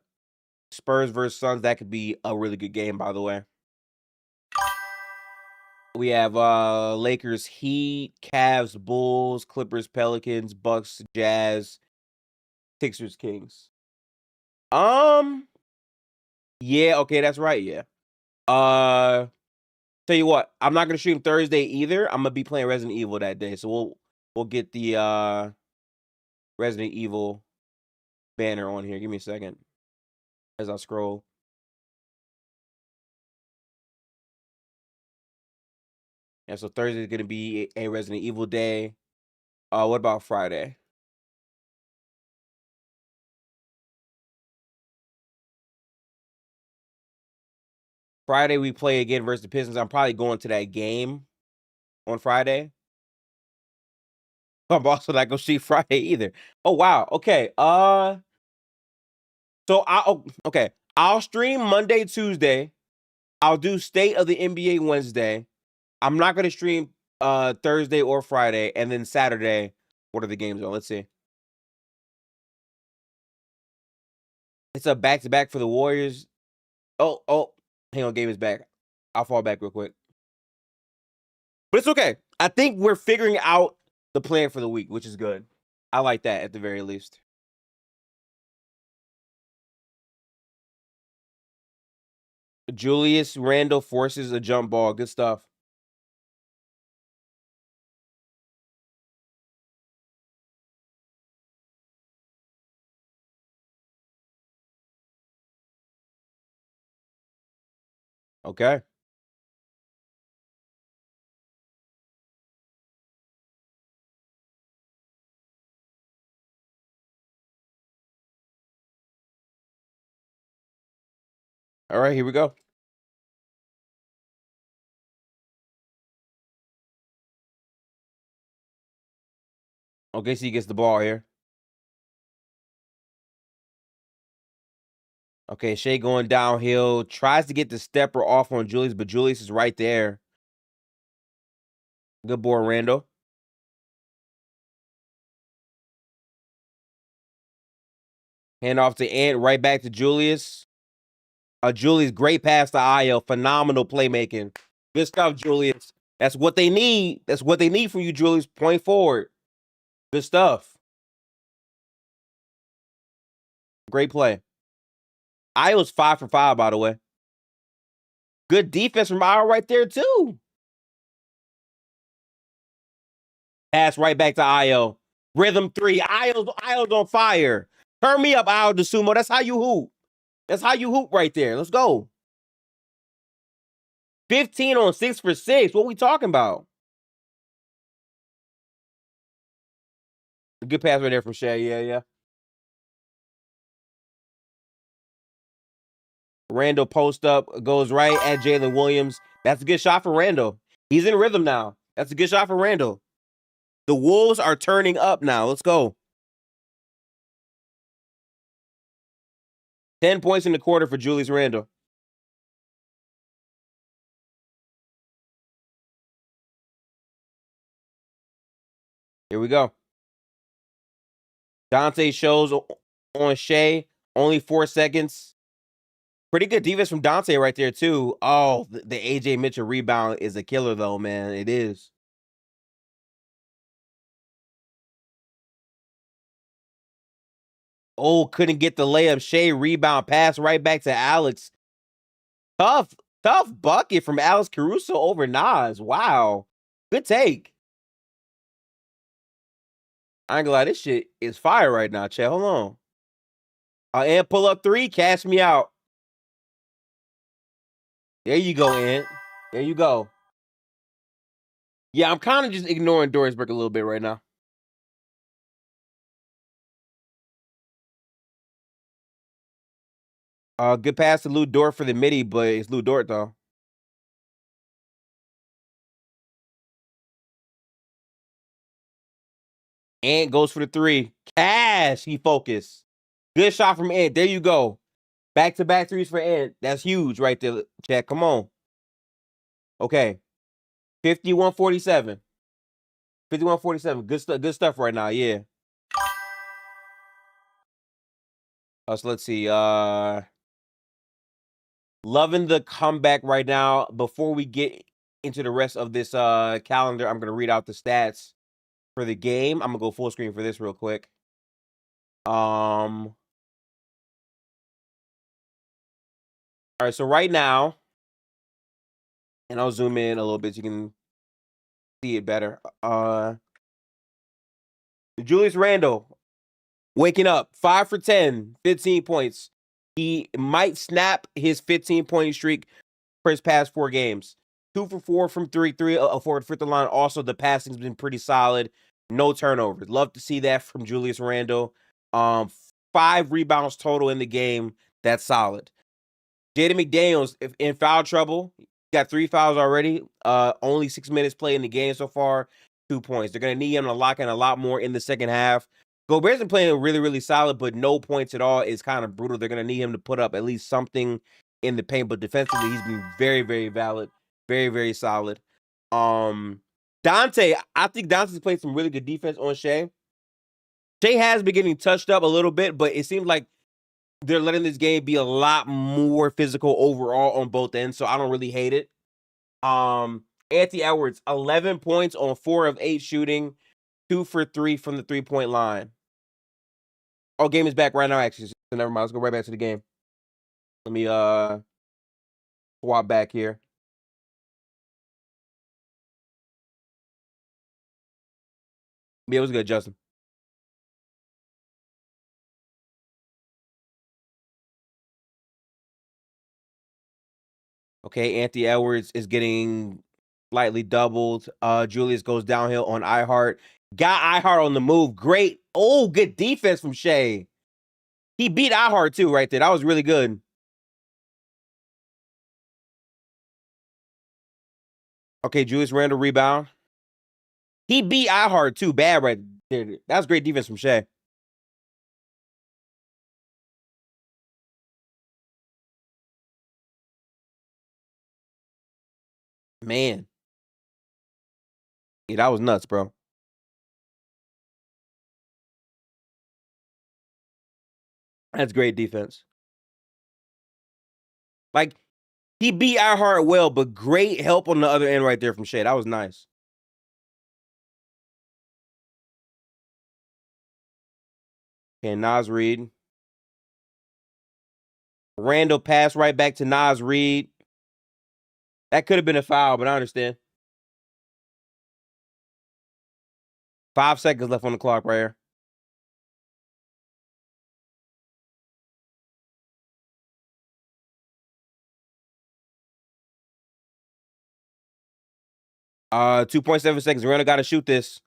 Spurs versus Suns. That could be a really good game, by the way. We have Lakers, Heat, Cavs, Bulls, Clippers, Pelicans, Bucks, Jazz, Sixers, Kings. Yeah, okay, that's right, yeah. Tell you what, I'm not gonna stream Thursday either. I'm gonna be playing Resident Evil that day, so we'll get the Resident Evil banner on here. Give me a second as I scroll. Yeah, so Thursday is gonna be a Resident Evil day. What about Friday? Friday we play again versus the Pistons. I'm probably going to that game on Friday. I'm also not gonna see Friday either. Oh wow. Okay. So I'll stream Monday, Tuesday. I'll do State of the NBA Wednesday. I'm not gonna stream Thursday or Friday, and then Saturday. What are the games on? Let's see. It's a back-to-back for the Warriors. Oh, hang on, game is back. I'll fall back real quick. But it's okay. I think we're figuring out the plan for the week, which is good. I like that at the very least. Julius Randle forces a jump ball. Good stuff. Okay. All right, here we go. Okay, so he gets the ball here. Okay, Shea going downhill. Tries to get the stepper off on Julius, but Julius is right there. Good board, Randall. Hand off to Ant, right back to Julius. Julius, great pass to Io. Phenomenal playmaking. Good stuff, Julius. That's what they need. That's what they need from you, Julius. Point forward. Good stuff. Great play. Io's 5 for 5, by the way. Good defense from Io right there, too. Pass right back to Io. Rhythm 3. Io's on fire. Turn me up, Io DeSumo. That's how you hoop. That's how you hoop right there. Let's go. 15 on 6 for 6. What we talking about? A good pass right there from Shea. Yeah. Randall post up, goes right at Jalen Williams. That's a good shot for Randall. He's in rhythm now. That's a good shot for Randall. The Wolves are turning up now. Let's go. 10 points in the quarter for Julius Randle. Here we go. Dante shows on Shea. Only 4 seconds. Pretty good defense from Dante right there, too. Oh, the AJ Mitchell rebound is a killer, though, man. It is. Oh, couldn't get the layup. Shea rebound pass right back to Alex. Tough bucket from Alex Caruso over Nas. Wow. Good take. I ain't gonna lie, this shit is fire right now, Chad. Hold on. And pull up 3, cash me out. There you go, Ant. There you go. Yeah, I'm kind of just ignoring Dorisburg a little bit right now. Good pass to Lou Dort for the midi, but it's Lou Dort though. Ant goes for the 3. Cash, he focused. Good shot from Ant. There you go. Back-to-back 3s for Ant. That's huge right there, Chad. Come on. Okay. 51-47. 51-47. Good stuff right now, yeah. So let's see. Loving the comeback right now. Before we get into the rest of this calendar, I'm going to read out the stats for the game. I'm going to go full screen for this real quick. All right, so right now, and I'll zoom in a little bit so you can see it better. Julius Randle waking up 5 for 10, 15 points. He might snap his 15-point streak for his past 4 games. 2 for 4 from 3 for the line. Also, the passing's been pretty solid. No turnovers. Love to see that from Julius Randle. 5 rebounds total in the game. That's solid. Jaden McDaniels in foul trouble. Got 3 fouls already. Only 6 minutes played in the game so far. 2 points. They're going to need him to lock in a lot more in the second half. Gobert's been playing really, really solid, but no points at all is kind of brutal. They're going to need him to put up at least something in the paint, but defensively, he's been very, very valid. Very, very solid. Dante, I think Dante's played some really good defense on Shea. Shea has been getting touched up a little bit, but it seems like they're letting this game be a lot more physical overall on both ends, so I don't really hate it. Anthony Edwards, 11 points on 4 of 8 shooting, 2 for 3 from the 3-point line. Oh, game is back right now, actually. So never mind. Let's go right back to the game. Let me swap back here. Yeah, it was good, Justin. Okay, Anthony Edwards is getting slightly doubled. Julius goes downhill on iHeart. Got iHeart on the move. Great. Oh, good defense from Shea. He beat iHeart too right there. That was really good. Okay, Julius Randle rebound. He beat iHeart too bad right there. That was great defense from Shea. Man. Yeah, that was nuts, bro. That's great defense. Like, he beat iHeart well, but great help on the other end right there from Shea. That was nice. Okay, Nas Reed. Randall pass right back to Nas Reed. That could have been a foul, but I understand. 5 seconds left on the clock right here. Uh, 2.7 seconds. Randall got to shoot this.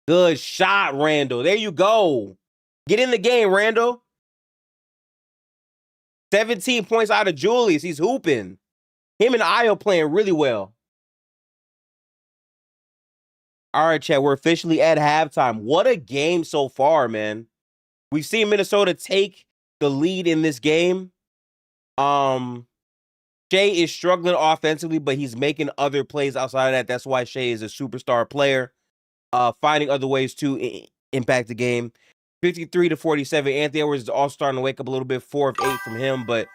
Good shot, Randall. There you go. Get in the game, Randall. 17 points out of Julius. He's hooping. Him and Io playing really well. All right, Chad, we're officially at halftime. What a game so far, man. We've seen Minnesota take the lead in this game. Shea is struggling offensively, but he's making other plays outside of that. That's why Shea is a superstar player. Finding other ways to impact the game. 53-47. Anthony Edwards is all starting to wake up a little bit. 4 of 8 from him, but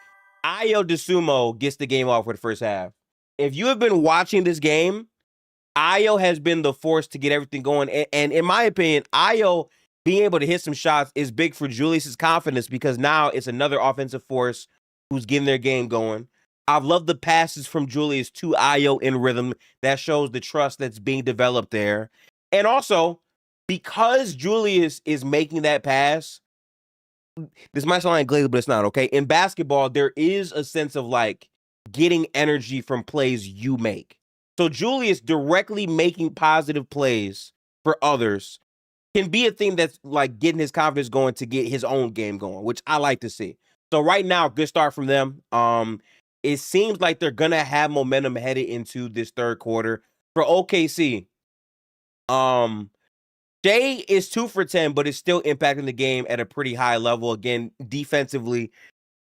Ayo DeSumo gets the game off for the first half. If you have been watching this game, Ayo has been the force to get everything going. And in my opinion, Ayo being able to hit some shots is big for Julius's confidence because now it's another offensive force who's getting their game going. I've loved the passes from Julius to Ayo in rhythm. That shows the trust that's being developed there. And also, because Julius is making that pass, this might sound like Glazer, but it's not, okay? In basketball, there is a sense of like getting energy from plays you make. So Julius directly making positive plays for others can be a thing that's like getting his confidence going to get his own game going, which I like to see. So right now, good start from them. It seems like they're gonna have momentum headed into this third quarter. For OKC, Jay is 2 for 10, but is still impacting the game at a pretty high level. Again, defensively,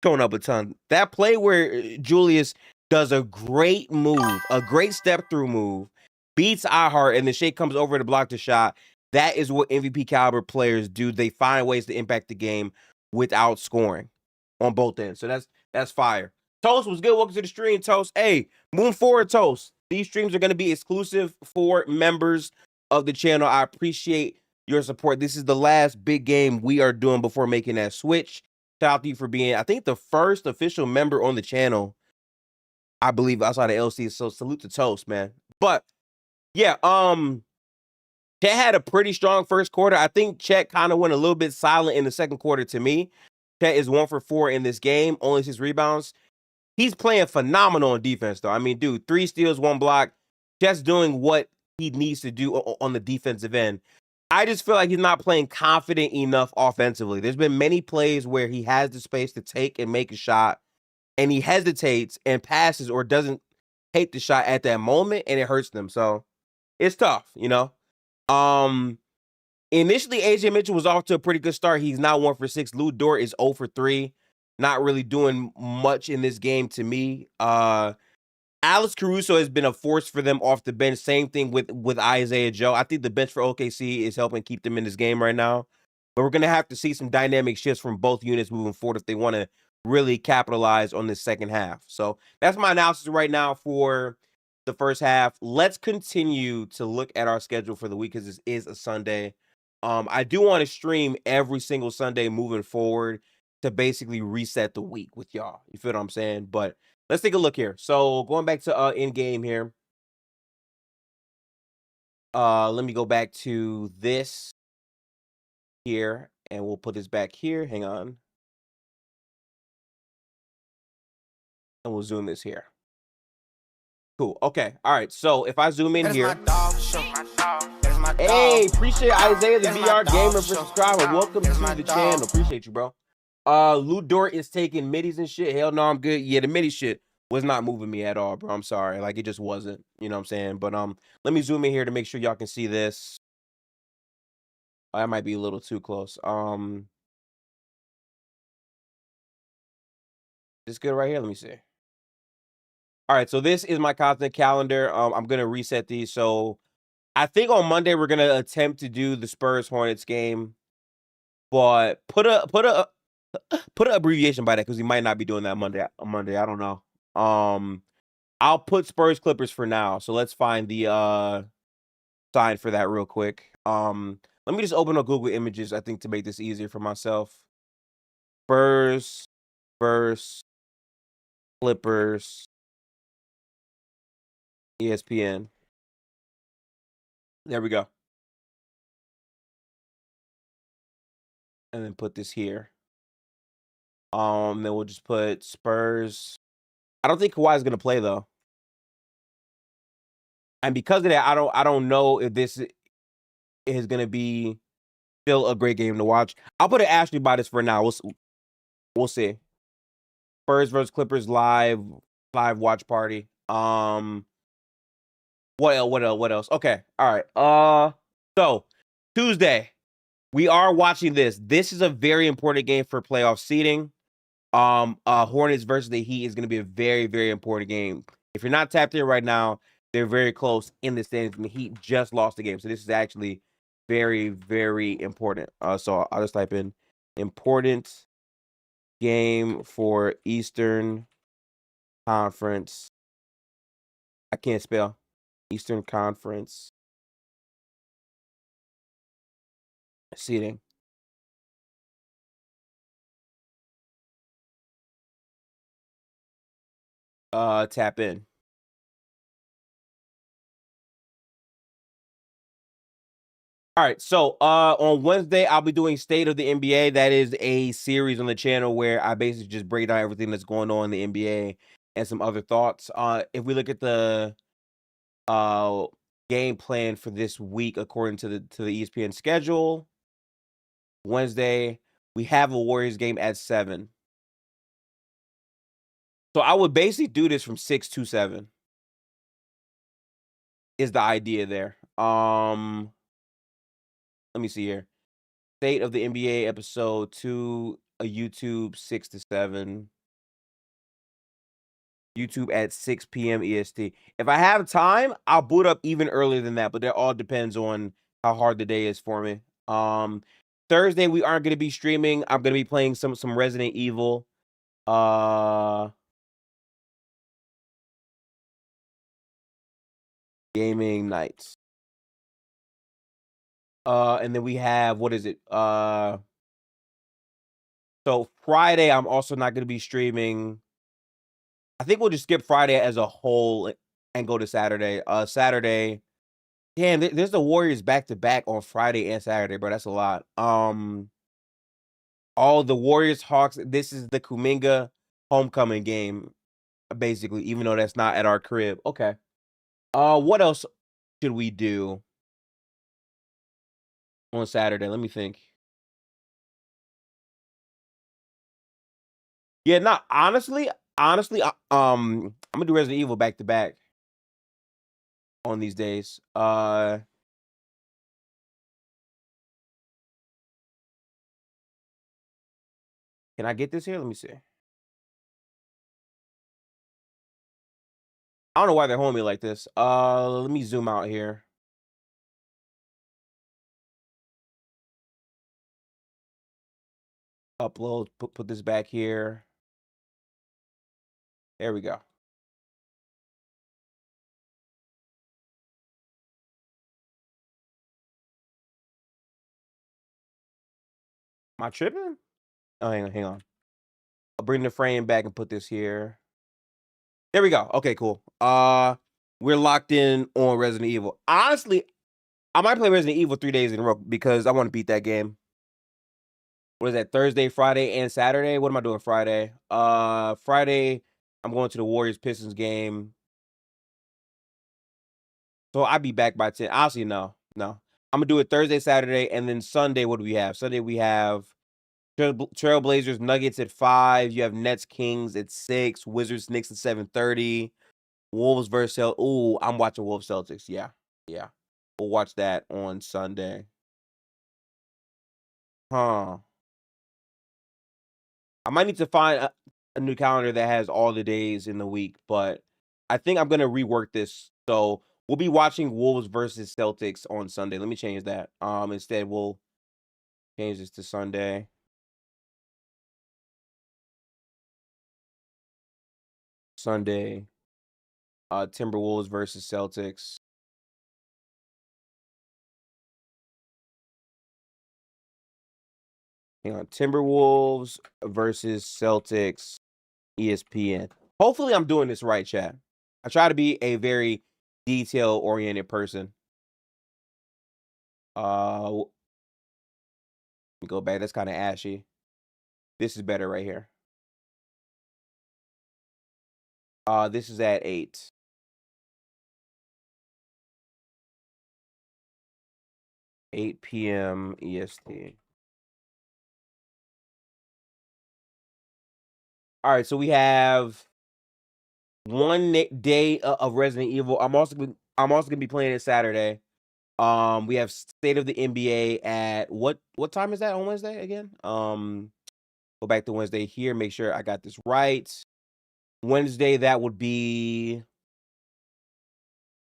showing up a ton. That play where Julius does a great move, a great step through move, beats iHeart, and then Shea comes over to block the shot. That is what MVP caliber players do. They find ways to impact the game without scoring on both ends. So that's fire. Toast was good. Welcome to the stream, Toast. Hey, moving forward, Toast. These streams are going to be exclusive for members of the channel. I appreciate your support. This is the last big game we are doing before making that switch. Shout out to you for being, I think, the first official member on the channel, I believe, outside of LC. So salute to Toast, man. But yeah, Chet had a pretty strong first quarter. I think Chet kind of went a little bit silent in the second quarter to me. Chet is 1 for 4 in this game, only 6 rebounds. He's playing phenomenal on defense, though. I mean, dude, 3 steals, 1 block. Chet's doing what he needs to do on the defensive end. I just feel like he's not playing confident enough offensively. There's been many plays where he has the space to take and make a shot, and he hesitates and passes or doesn't take the shot at that moment, and it hurts them. So it's tough, you know? Initially, AJ Mitchell was off to a pretty good start. He's now 1 for 6. Lou Dort is 0 for 3. Not really doing much in this game to me. Alex Caruso has been a force for them off the bench. Same thing with Isaiah Joe. I think the bench for OKC is helping keep them in this game right now. But we're going to have to see some dynamic shifts from both units moving forward if they want to really capitalize on this second half. So that's my analysis right now for the first half. Let's continue to look at our schedule for the week because this is a Sunday. I do want to stream every single Sunday moving forward to basically reset the week with y'all. You feel what I'm saying? But let's take a look here. So going back to in-game here. Let me go back to this here, and we'll put this back here. Hang on. And we'll zoom this here. Cool. Okay. All right. So if I zoom in here. Hey, appreciate Isaiah the VR Gamer for subscribing. Welcome to the channel. Appreciate you, bro. Lou Dort is taking middies and shit. Hell no, I'm good. Yeah, the midi shit was not moving me at all, bro. I'm sorry. Like, it just wasn't. You know what I'm saying? But let me zoom in here to make sure y'all can see this. That might be a little too close. This good right here? Let me see. All right, so this is my content calendar. I'm gonna reset these. So I think on Monday we're gonna attempt to do the Spurs Hornets game, but put an abbreviation by that because we might not be doing that Monday. I don't know. I'll put Spurs Clippers for now. So let's find the sign for that real quick. Let me just open up Google Images, I think, to make this easier for myself. Spurs versus Clippers, ESPN. There we go. And then put this here. Then we'll just put Spurs. I don't think Kawhi's gonna play though. And because of that, I don't know if this is gonna be still a great game to watch. I'll put an asterisk by this for now. We'll see. Spurs versus Clippers live watch party. What else? Okay. All right. So Tuesday, we are watching this. This is a very important game for playoff seeding. Hornets versus the Heat is going to be a very, very important game. If you're not tapped in right now, they're very close in the standings. The Heat just lost the game, so this is actually very, very important. So I'll just type in important game for Eastern Conference. I can't spell. Eastern Conference seeding. Tap in. All right, so on Wednesday I'll be doing State of the NBA. That is a series on the channel where I basically just break down everything that's going on in the NBA and some other thoughts. If we look at the game plan for this week according to the ESPN schedule, Wednesday we have a Warriors game at 7. So I would basically do this from 6 to 7. Is the idea there. Let me see here. State of the NBA episode 2, a YouTube 6 to 7. YouTube at 6 p.m. EST. If I have time, I'll boot up even earlier than that, but that all depends on how hard the day is for me. Thursday we aren't going to be streaming. I'm going to be playing some Resident Evil. Gaming nights. And then we have, what is it? So Friday, I'm also not going to be streaming. I think we'll just skip Friday as a whole and go to Saturday. Saturday, damn, there's the Warriors back-to-back on Friday and Saturday, bro. That's a lot. All the Warriors, Hawks, this is the Kuminga homecoming game, basically, even though that's not at our crib. Okay. What else should we do on Saturday? Let me think. Yeah, not honestly, I'm gonna do Resident Evil back to back on these days. Can I get this here? Let me see. I don't know why they're holding me like this. Let me zoom out here. Upload, put this back here. There we go. Am I tripping? Oh, hang on. I'll bring the frame back and put this here. There we go. Okay, cool. We're locked in on Resident Evil. Honestly, I might play Resident Evil 3 days in a row because I want to beat that game. What is that? Thursday, Friday, and Saturday? What am I doing Friday? Friday, I'm going to the Warriors Pistons game. So I'll be back by 10. Honestly, no. I'm gonna do it Thursday, Saturday, and then Sunday. What do we have? Sunday we have Trailblazers Nuggets at 5. You have Nets Kings at 6. Wizards Knicks at 7:30. Wolves versus Ooh, I'm watching Wolves Celtics. Yeah. We'll watch that on Sunday. Huh. I might need to find a new calendar that has all the days in the week, but I think I'm gonna rework this. So we'll be watching Wolves versus Celtics on Sunday. Let me change that. Instead we'll change this to Sunday. Sunday. Timberwolves versus Celtics. Hang on. Timberwolves versus Celtics. ESPN. Hopefully I'm doing this right, chat. I try to be a very detail-oriented person. Let me go back. That's kind of ashy. This is better right here. This is at 8. p.m. EST. All right, so we have one day of Resident Evil. I'm also gonna be playing it Saturday. We have State of the NBA at what time is that on Wednesday again? Go back to Wednesday here. Make sure I got this right. Wednesday that would be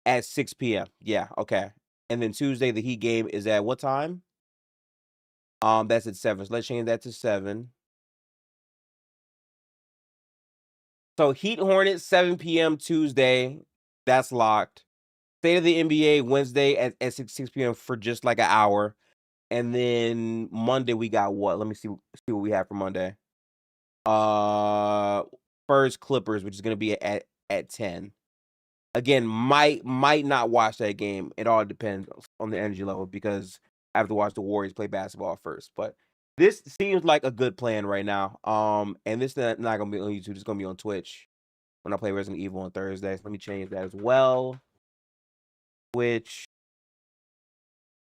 at 6 p.m. Yeah, okay. And then Tuesday the Heat game is at what time? That's at 7. So let's change that to 7. So Heat Hornets 7 p.m. Tuesday. That's locked. State of the NBA Wednesday at 6 p.m. for just like an hour. And then Monday we got what? Let me see what we have for Monday. Spurs Clippers, which is gonna be at 10. Again, might not watch that game. It all depends on the energy level because I have to watch the Warriors play basketball first. But this seems like a good plan right now. And this is not gonna be on YouTube. It's gonna be on Twitch when I play Resident Evil on Thursday. So let me change that as well. Twitch.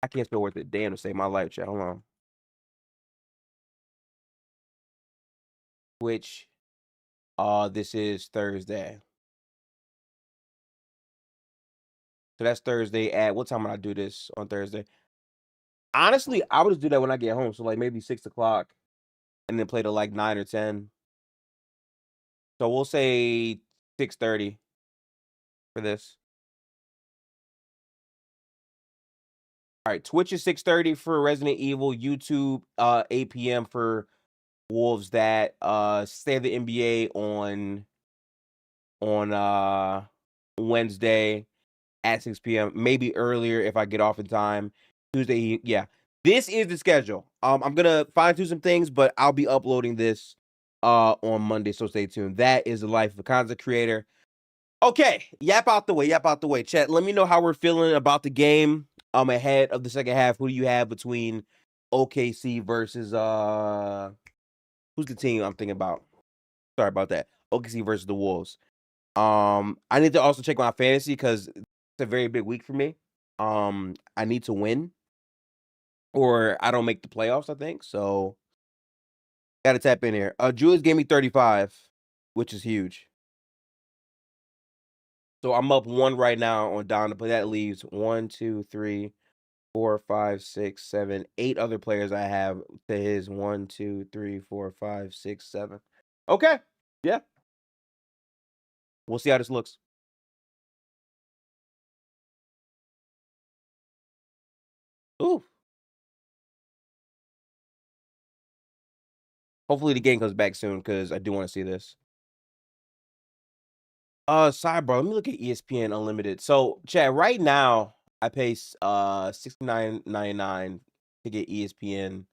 I can't spell worth it. Damn, to save my life, chat. Hold on. Twitch. This is Thursday. So that's Thursday at what time would I do this on Thursday? Honestly, I would just do that when I get home. So like maybe 6 o'clock and then play till like 9 or 10. So we'll say 6:30 for this. All right, Twitch is 6:30 for Resident Evil. YouTube, 8 p.m. for Wolves. That Save the NBA on Wednesday at 6 p.m. Maybe earlier if I get off in time. Tuesday, yeah. This is the schedule. I'm gonna fine tune some things, but I'll be uploading this on Monday, so stay tuned. That is the life of a content creator. Okay, yap out the way. Chat, let me know how we're feeling about the game ahead of the second half. Who do you have between OKC versus who's the team I'm thinking about? Sorry about that. OKC versus the Wolves. I need to also check my fantasy because it's a very big week for me. I need to win or I don't make the playoffs, I think. So gotta tap in here. Julius gave me 35, which is huge. So I'm up 1 right now on Don, but that leaves 1, 2, 3, 4, 5, 6, 7, 8 other players I have to his 1, 2, 3, 4, 5, 6, 7. Okay. Yeah. We'll see how this looks. Ooh. Hopefully the game comes back soon because I do want to see this. Sidebar, let me look at ESPN Unlimited. So, chat, right now I pay $69.99 to get ESPN.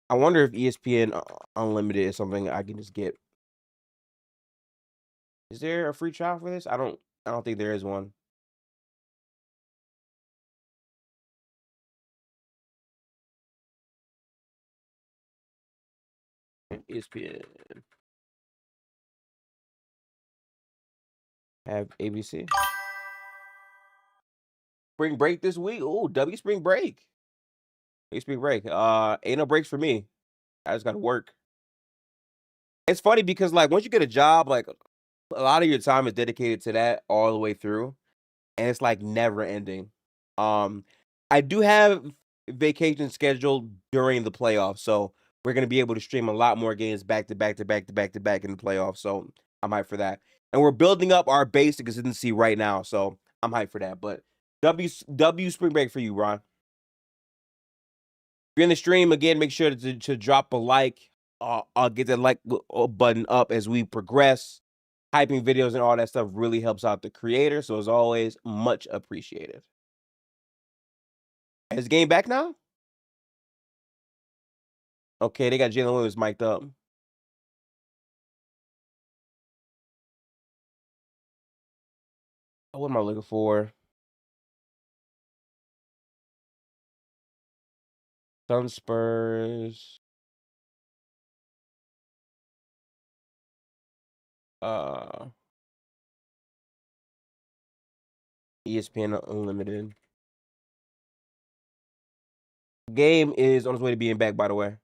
I wonder if ESPN Unlimited is something I can just get. Is there a free trial for this? I don't think there is one. ESPN. Have ABC. Spring break this week. Ooh, W spring break. Spring break. Ain't no breaks for me. I just gotta work. It's funny because like once you get a job, like a lot of your time is dedicated to that all the way through. And it's like never ending. I do have vacation scheduled during the playoffs, so we're gonna be able to stream a lot more games back to back in the playoffs. So I'm hyped for that. And we're building up our base of consistency right now, so I'm hyped for that. But W spring break for you, Ron. If you're in the stream again, make sure to drop a like. I'll get that like button up as we progress. Hyping videos and all that stuff really helps out the creator. So as always, much appreciated. Is the game back now? Okay, they got Jalen Williams mic'd up. What am I looking for? Sun Spurs. ESPN Unlimited. Game is on its way to being back, by the way.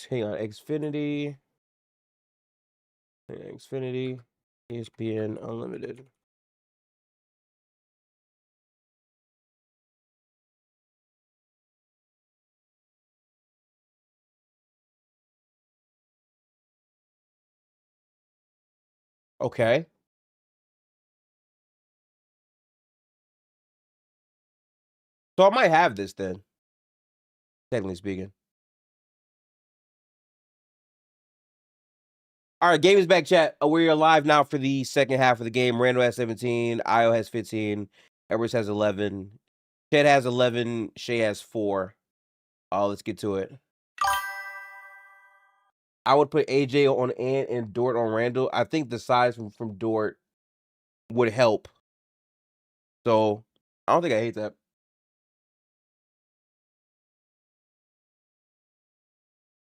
Hang on, Xfinity. Xfinity. ESPN Unlimited. Okay. So I might have this then. Technically speaking. All right, game is back, chat. We're live now for the second half of the game. Randall has 17. Io has 15. Edwards has 11. Chet has 11. Shea has 4. Let's get to it. I would put AJ on Ant and Dort on Randall. I think the size from Dort would help. So, I don't think I hate that.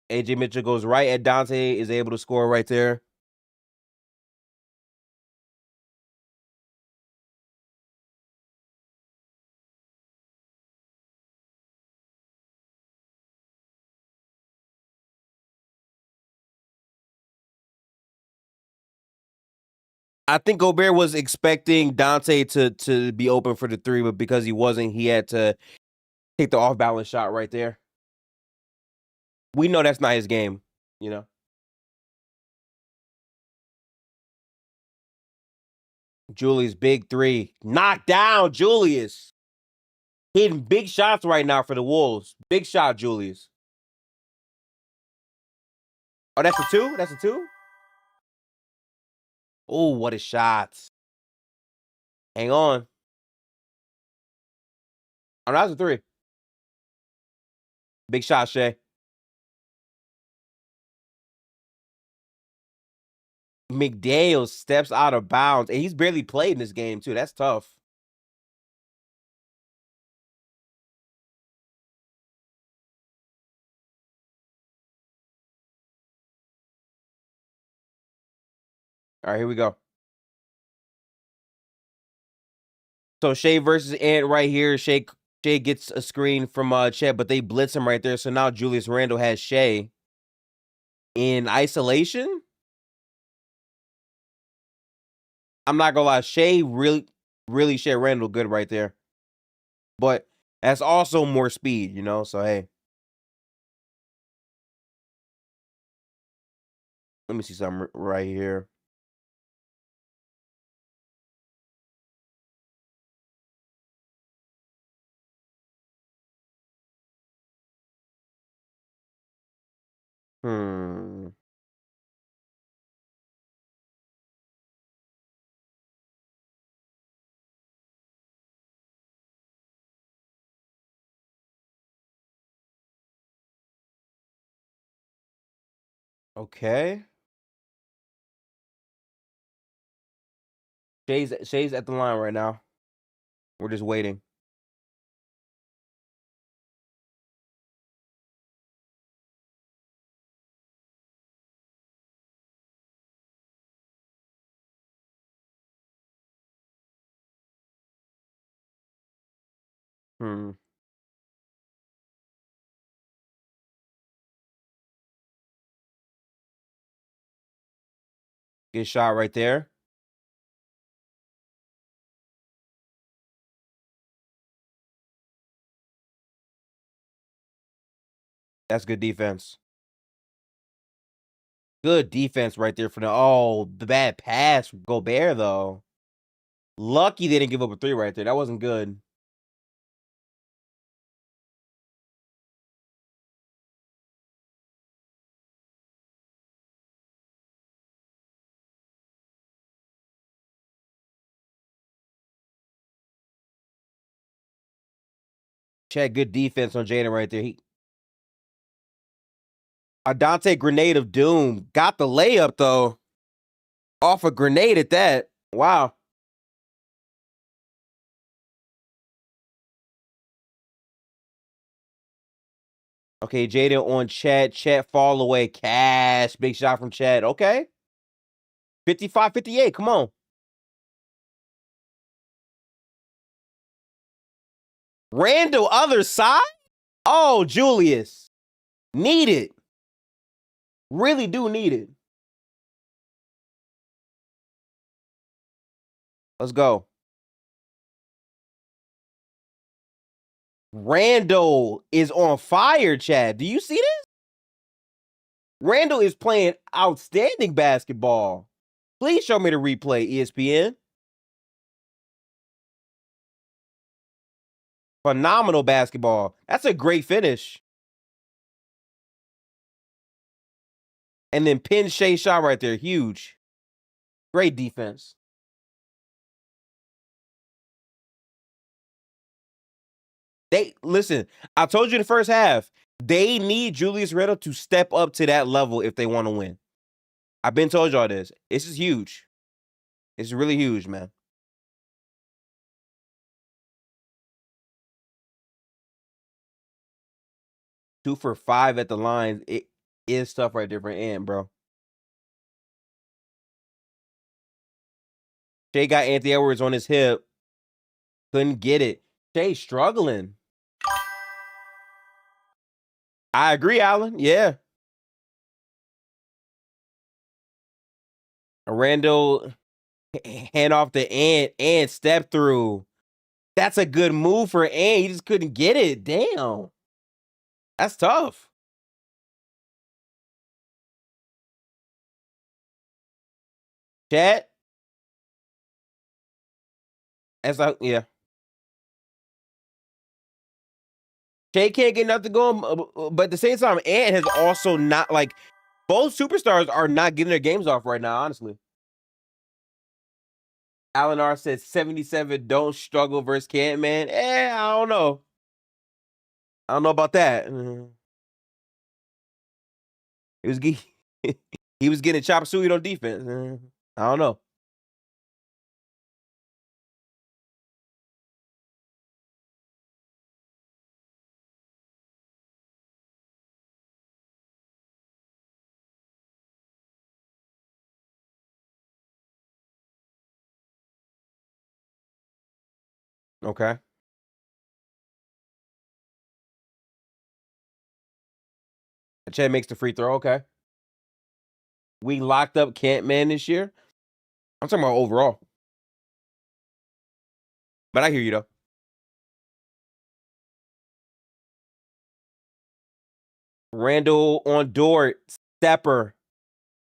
AJ Mitchell goes right at Dante, is able to score right there. I think Gobert was expecting Dante to be open for the 3, but because he wasn't, he had to take the off-balance shot right there. We know that's not his game, you know? Julius, big 3. Knock down, Julius. Hitting big shots right now for the Wolves. Big shot, Julius. Oh, that's a 2? That's a 2? Oh, what a shot. Hang on. Oh, that's a 3. Big shot, Shea. McDaniel steps out of bounds, and he's barely played in this game, too. That's tough. All right, here we go. So Shea versus Ant right here. Shea gets a screen from Chet, but they blitz him right there. So now Julius Randle has Shea in isolation. I'm not gonna lie, Shea really Shea Randle good right there. But that's also more speed, you know. So hey, let me see something right here. Okay. Shea's at the line right now. We're just waiting. Good shot right there. That's good defense. Good defense right there for the bad pass. Gobert, though. Lucky they didn't give up a 3 right there. That wasn't good. Check good defense on Jaden right there. A Dante grenade of doom. Got the layup, though. Off a grenade at that. Wow. Okay, Jaden on Chet. Chet fall away. Cash. Big shot from Chet. Okay. 55-58. Come on. Randall, other side? Oh, Julius. Need it. Really do need it. Let's go. Randall is on fire, Chad. Do you see this? Randall is playing outstanding basketball. Please show me the replay, ESPN. Phenomenal basketball. That's a great finish. And then pin Shea shot right there. Huge. Great defense. Listen, I told you in the first half, they need Julius Randle to step up to that level if they want to win. I've been told y'all this. This is huge. It's really huge, man. Two for 5 at the line. It is tough right there for Ant, bro. Shea got Anthony Edwards on his hip. Couldn't get it. Shea struggling. I agree, Alan. Yeah. Randall hand off the Ant and step through. That's a good move for Ant. He just couldn't get it. Damn. That's tough. Chat. Yeah. Shea can't get nothing going, but at the same time, Ant has also not, like, both superstars are not getting their games off right now, honestly. Alan R says 77 don't struggle versus Kent, man. I don't know. I don't know about that. He was getting chop suey on defense. I don't know. Okay. Chad makes the free throw. Okay. We locked up Kent, man, this year. I'm talking about overall. But I hear you, though. Randall on Dort. Stepper.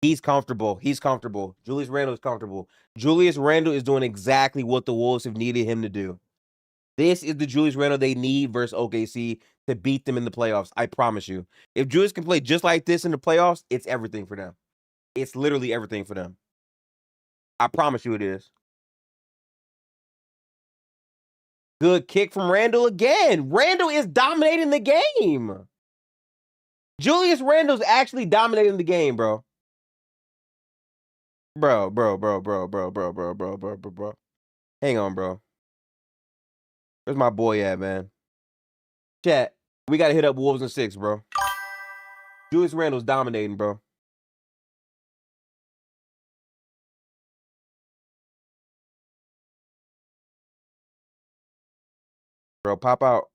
He's comfortable. He's comfortable. Julius Randle is comfortable. Julius Randle is doing exactly what the Wolves have needed him to do. This is the Julius Randle they need versus OKC to beat them in the playoffs. I promise you. If Julius can play just like this in the playoffs, it's everything for them. It's literally everything for them. I promise you it is. Good kick from Randle again. Randle is dominating the game. Julius Randle's actually dominating the game, bro. Bro. Hang on, bro. Where's my boy at, man? Chat, we got to hit up Wolves in 6, bro. Julius Randle's dominating, bro. Bro, pop out.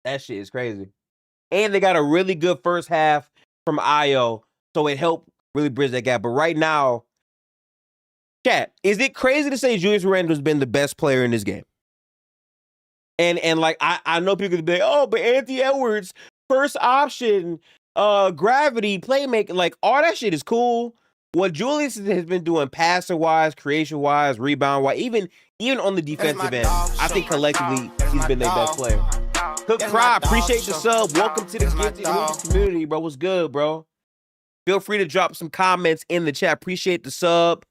That shit is crazy. And they got a really good first half from Io, so it helped really bridge that gap. But right now, chat, is it crazy to say Julius Randle's been the best player in this game? And like, I know people could be like, oh, but Anthony Edwards, first option, gravity, playmaking, like, all that shit is cool. What Julius has been doing passer-wise, creation-wise, rebound-wise, even on the defensive end, I think collectively he's been their best player. Cook Fry, appreciate the sub. Welcome to the Gifted Hoopers community, bro. What's good, bro? Feel free to drop some comments in the chat. Appreciate the sub.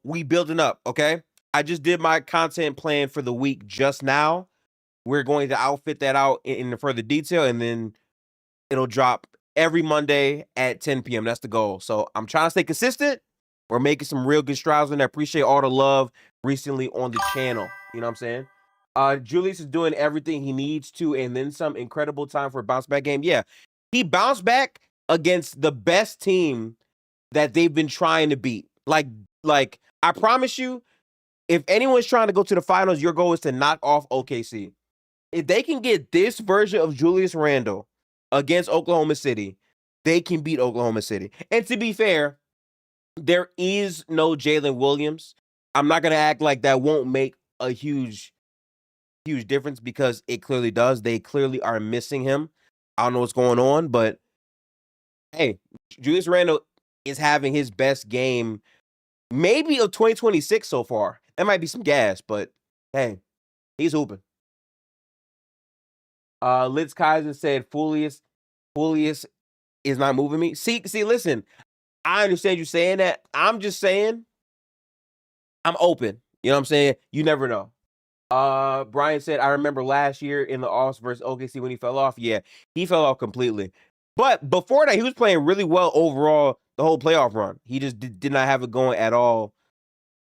We building up, okay? I just did my content plan for the week just now. We're going to outfit that out in further detail, and then it'll drop every Monday at 10 p.m. That's the goal. So I'm trying to stay consistent. We're making some real good strides, and I appreciate all the love recently on the channel. You know what I'm saying? Julius is doing everything he needs to, and then some. Incredible time for a bounce back game. Yeah, he bounced back against the best team that they've been trying to beat. Like I promise you, if anyone's trying to go to the finals, your goal is to knock off OKC. If they can get this version of Julius Randle against Oklahoma City, they can beat Oklahoma City. And to be fair, there is no Jalen Williams. I'm not going to act like that won't make a huge difference, because it clearly does. They clearly are missing him. I don't know what's going on, but hey, Julius Randle is having his best game maybe of 2026 so far. That might be some gas, but hey, he's hooping. Litz Kaiser said Foulius is not moving me. See, listen, I understand you saying that. I'm just saying I'm open. You know what I'm saying? You never know. Brian said, I remember last year in the All versus OKC when he fell off. Yeah, he fell off completely. But before that, he was playing really well overall the whole playoff run. He just did not have it going at all.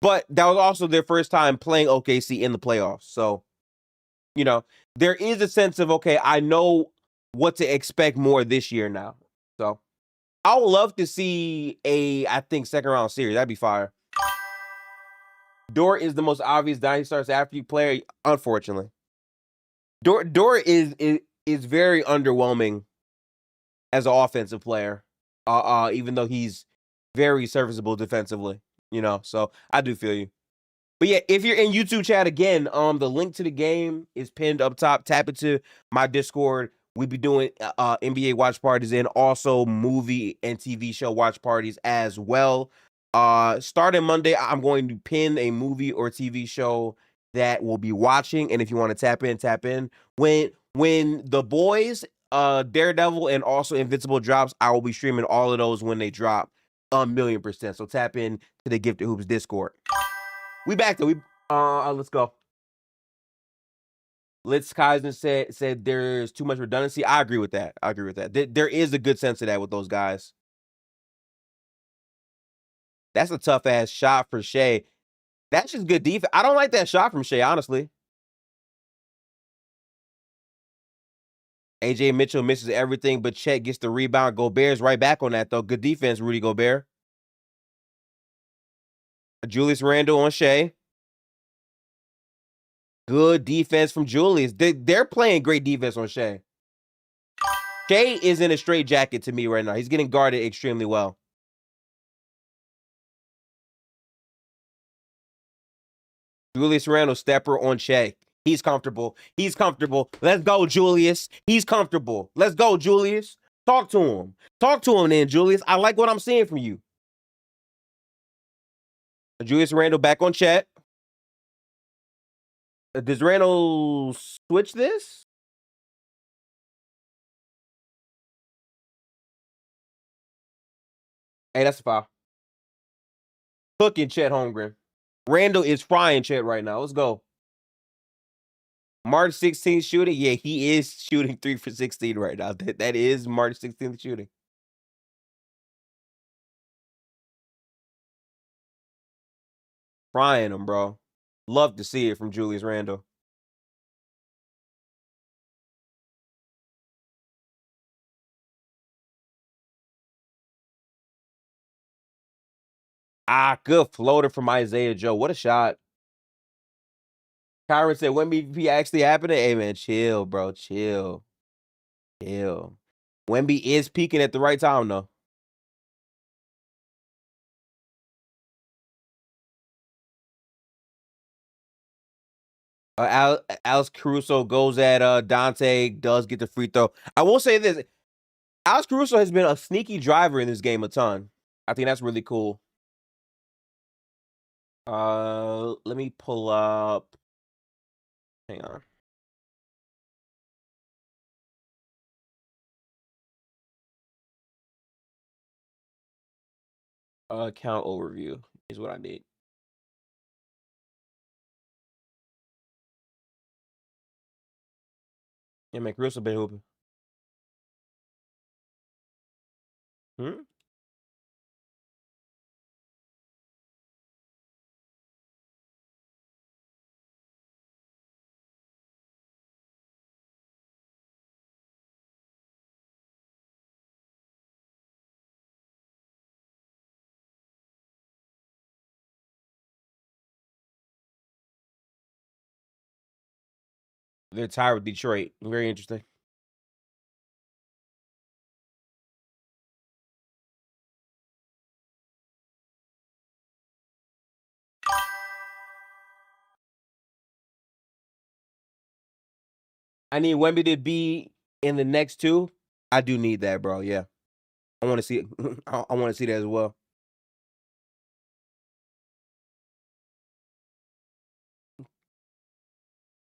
But that was also their first time playing OKC in the playoffs. So, you know, there is a sense of, okay, I know what to expect more this year now. So, I would love to see I think, second round series. That'd be fire. Dort is the most obvious Dynasty starts after you player, unfortunately. Dort is very underwhelming as an offensive player, even though he's very serviceable defensively, you know. So I do feel you. But yeah, if you're in YouTube chat again, the link to the game is pinned up top. Tap into my Discord. We be doing NBA watch parties and also movie and TV show watch parties as well. Starting Monday, I'm going to pin a movie or TV show that we'll be watching. And if you want to tap in, tap in. When The Boys, Daredevil, and also Invincible drops, I will be streaming all of those when they drop 1,000,000%. So tap in to the Gifted Hoops Discord. We back though. Let's go. Litz Kaizen said there's too much redundancy. I agree with that. There is a good sense of that with those guys. That's a tough ass shot for Shea. That's just good defense. I don't like that shot from Shea, honestly. AJ Mitchell misses everything, but Chet gets the rebound. Gobert's right back on that, though. Good defense, Rudy Gobert. Julius Randle on Shea. Good defense from Julius. They're playing great defense on Shea. Shea is in a straight jacket to me right now. He's getting guarded extremely well. Julius Randle stepper on Shea. He's comfortable. Let's go, Julius. He's comfortable. Let's go, Julius. Talk to him then, Julius. I like what I'm seeing from you. Julius Randle back on Chet. Does Randle switch this? Hey, that's a foul. Cooking Chet Holmgren. Randle is frying Chet right now. Let's go. March 16th shooting. Yeah, he is shooting 3 for 16 right now. That is March 16th shooting. Frying him, bro. Love to see it from Julius Randle. Good floater from Isaiah Joe. What a shot. Kyron said, when MVP actually happening? Hey, man, chill, bro. Chill. Wemby is peaking at the right time, though. Alex Caruso goes at Dante, does get the free throw. I will say this. Alex Caruso has been a sneaky driver in this game a ton. I think that's really cool. Let me pull up. Hang on. Account overview is what I need. Yeah, man, Caruso been hooping. They're tied with Detroit. Very interesting. I need Wemby to be in the next two. I do need that, bro. Yeah. I want to see it. I want to see that as well.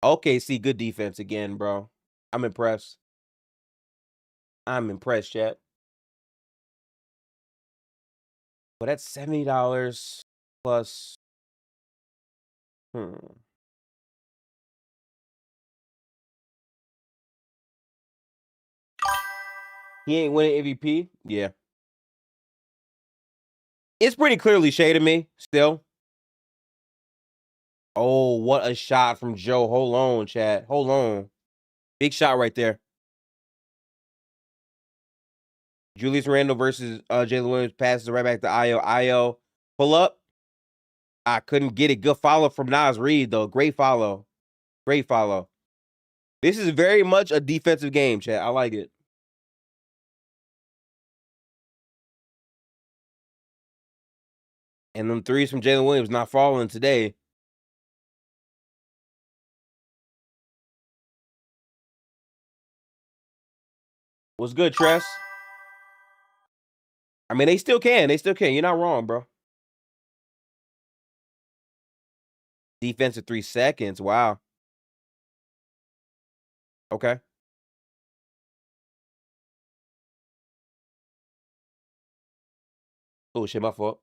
OKC, good defense again, bro. I'm impressed. Chat. But that's $70 plus. He ain't winning MVP? Yeah. It's pretty clearly shaded me still. Oh, what a shot from Joe. Hold on, Chad. Hold on. Big shot right there. Julius Randle versus Jalen Williams passes right back to Io. Io, pull up. I couldn't get it. Good follow from Nas Reed, though. Great follow. Great follow. This is very much a defensive game, Chad. I like it. And them threes from Jalen Williams not falling today. What's good, Tress? I mean, they still can. They still can. You're not wrong, bro. Defensive 3 seconds. Wow. Okay. Oh, shit, my fault.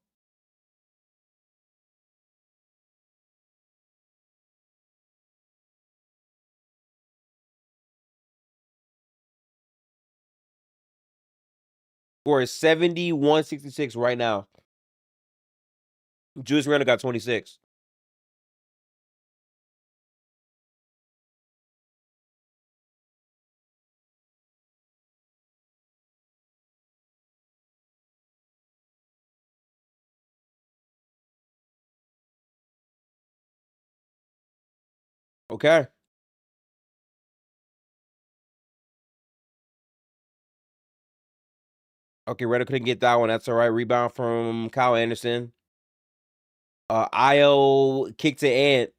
Score is 71-66 right now. Julius Randle got 26. Okay. Okay, Randle couldn't get that one. That's all right. Rebound from Kyle Anderson. Io kicked to Ant.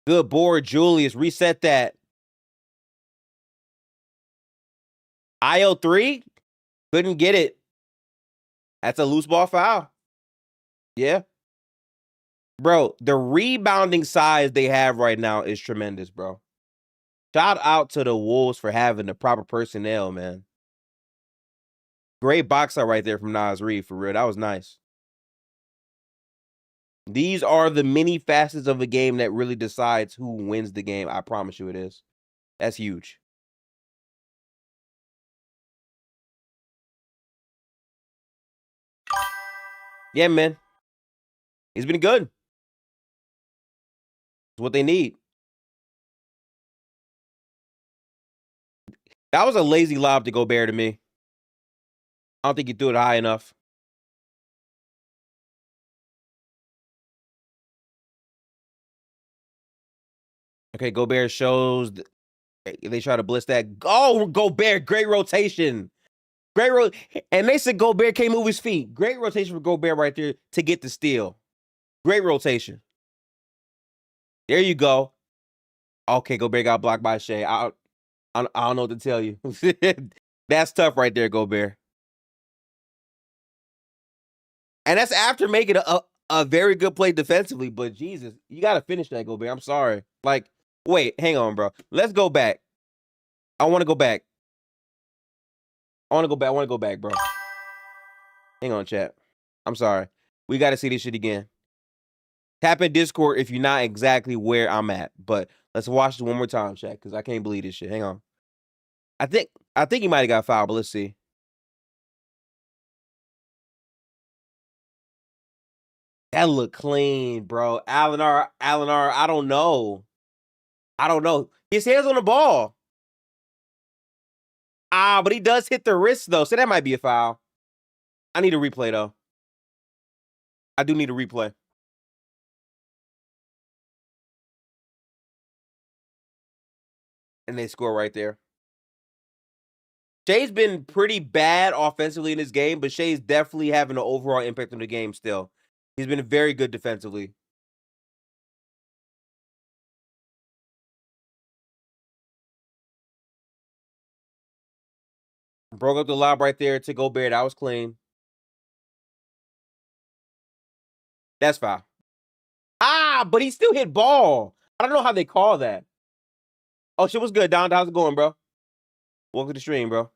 Good board, Julius. Reset that. Io 3. Couldn't get it. That's a loose ball foul. Yeah. Bro, the rebounding size they have right now is tremendous, bro. Shout out to the Wolves for having the proper personnel, man. Great box out right there from Nas Reed, for real. That was nice. These are the many facets of a game that really decides who wins the game. I promise you it is. That's huge. Yeah, man. He's been good. It's what they need. That was a lazy lob to Gobert to me. I don't think he threw it high enough. Okay, Gobert shows. They try to blitz that. Oh, Gobert, great rotation. And they said Gobert can't move his feet. Great rotation for Gobert right there to get the steal. Great rotation. There you go. Okay, Gobert got blocked by Shea. I don't know what to tell you. That's tough right there, Gobert. And that's after making a very good play defensively. But Jesus, you got to finish that, Gobert. I'm sorry. Like, wait, hang on, bro. Let's go back. I want to go back. I want to go back, bro. Hang on, chat. I'm sorry. We got to see this shit again. Tap in Discord if you're not exactly where I'm at. But let's watch this one more time, chat, because I can't believe this shit. Hang on. I think he might have got fouled, but let's see. That look clean, bro. Allen R, I don't know. His hands on the ball. But he does hit the wrist, though, so that might be a foul. I need a replay, though. I do need a replay. And they score right there. Shea's been pretty bad offensively in this game, but Shea's definitely having an overall impact on the game still. He's been very good defensively. Broke up the lob right there to Gobert. That was clean. That's foul. But he still hit ball. I don't know how they call that. Oh, shit was good, Don. How's it going, bro? Welcome to the stream, bro.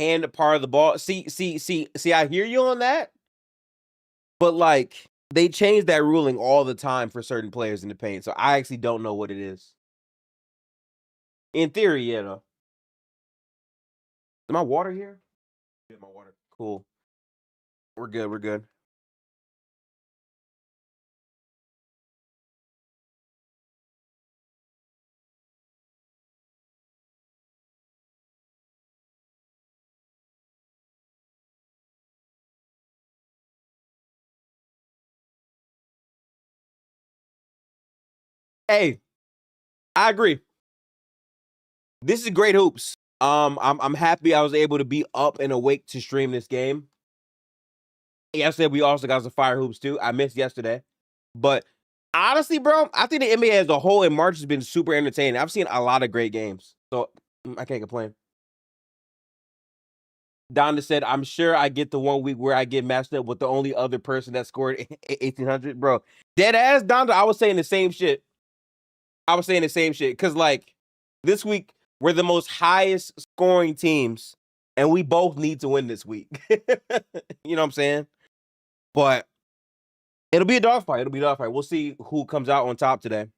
hand part of the ball. See, I hear you on that. But, like, they change that ruling all the time for certain players in the paint. So I actually don't know what it is. In theory, yeah, though. Is my water here? Yeah, my water. Cool. We're good. We're good. Hey, I agree. This is great hoops. I'm happy I was able to be up and awake to stream this game. Yesterday we also got some fire hoops too. I missed yesterday, but honestly, bro, I think the NBA as a whole in March has been super entertaining. I've seen a lot of great games, so I can't complain. Donda said, "I'm sure I get the 1 week where I get matched up with the only other person that scored 1800, bro." Dead ass, Donda. I was saying the same shit. Because, like, this week we're the most highest scoring teams, and we both need to win this week. You know what I'm saying? But it'll be a dogfight. We'll see who comes out on top today.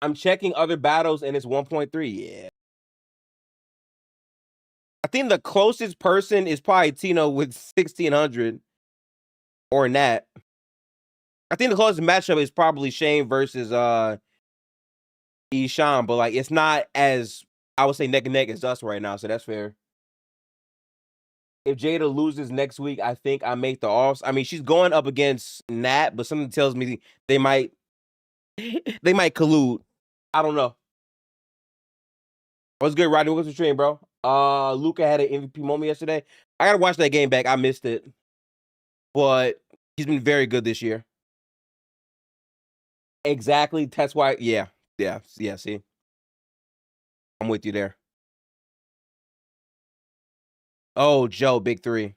I'm checking other battles, and it's 1.3. Yeah. I think the closest person is probably Tino with 1600 or Nat. I think the closest matchup is probably Shane versus Ishan, but, like, it's not as, I would say, neck and neck as us right now, so that's fair. If Jada loses next week, I think I make the offs. I mean, she's going up against Nat, but something tells me they might collude. I don't know. What's good, Rodney? What's the stream, bro? Luka had an MVP moment yesterday. I gotta watch that game back. I missed it, but he's been very good this year. Exactly. That's why. Yeah. See, I'm with you there. Oh, Joe, big three.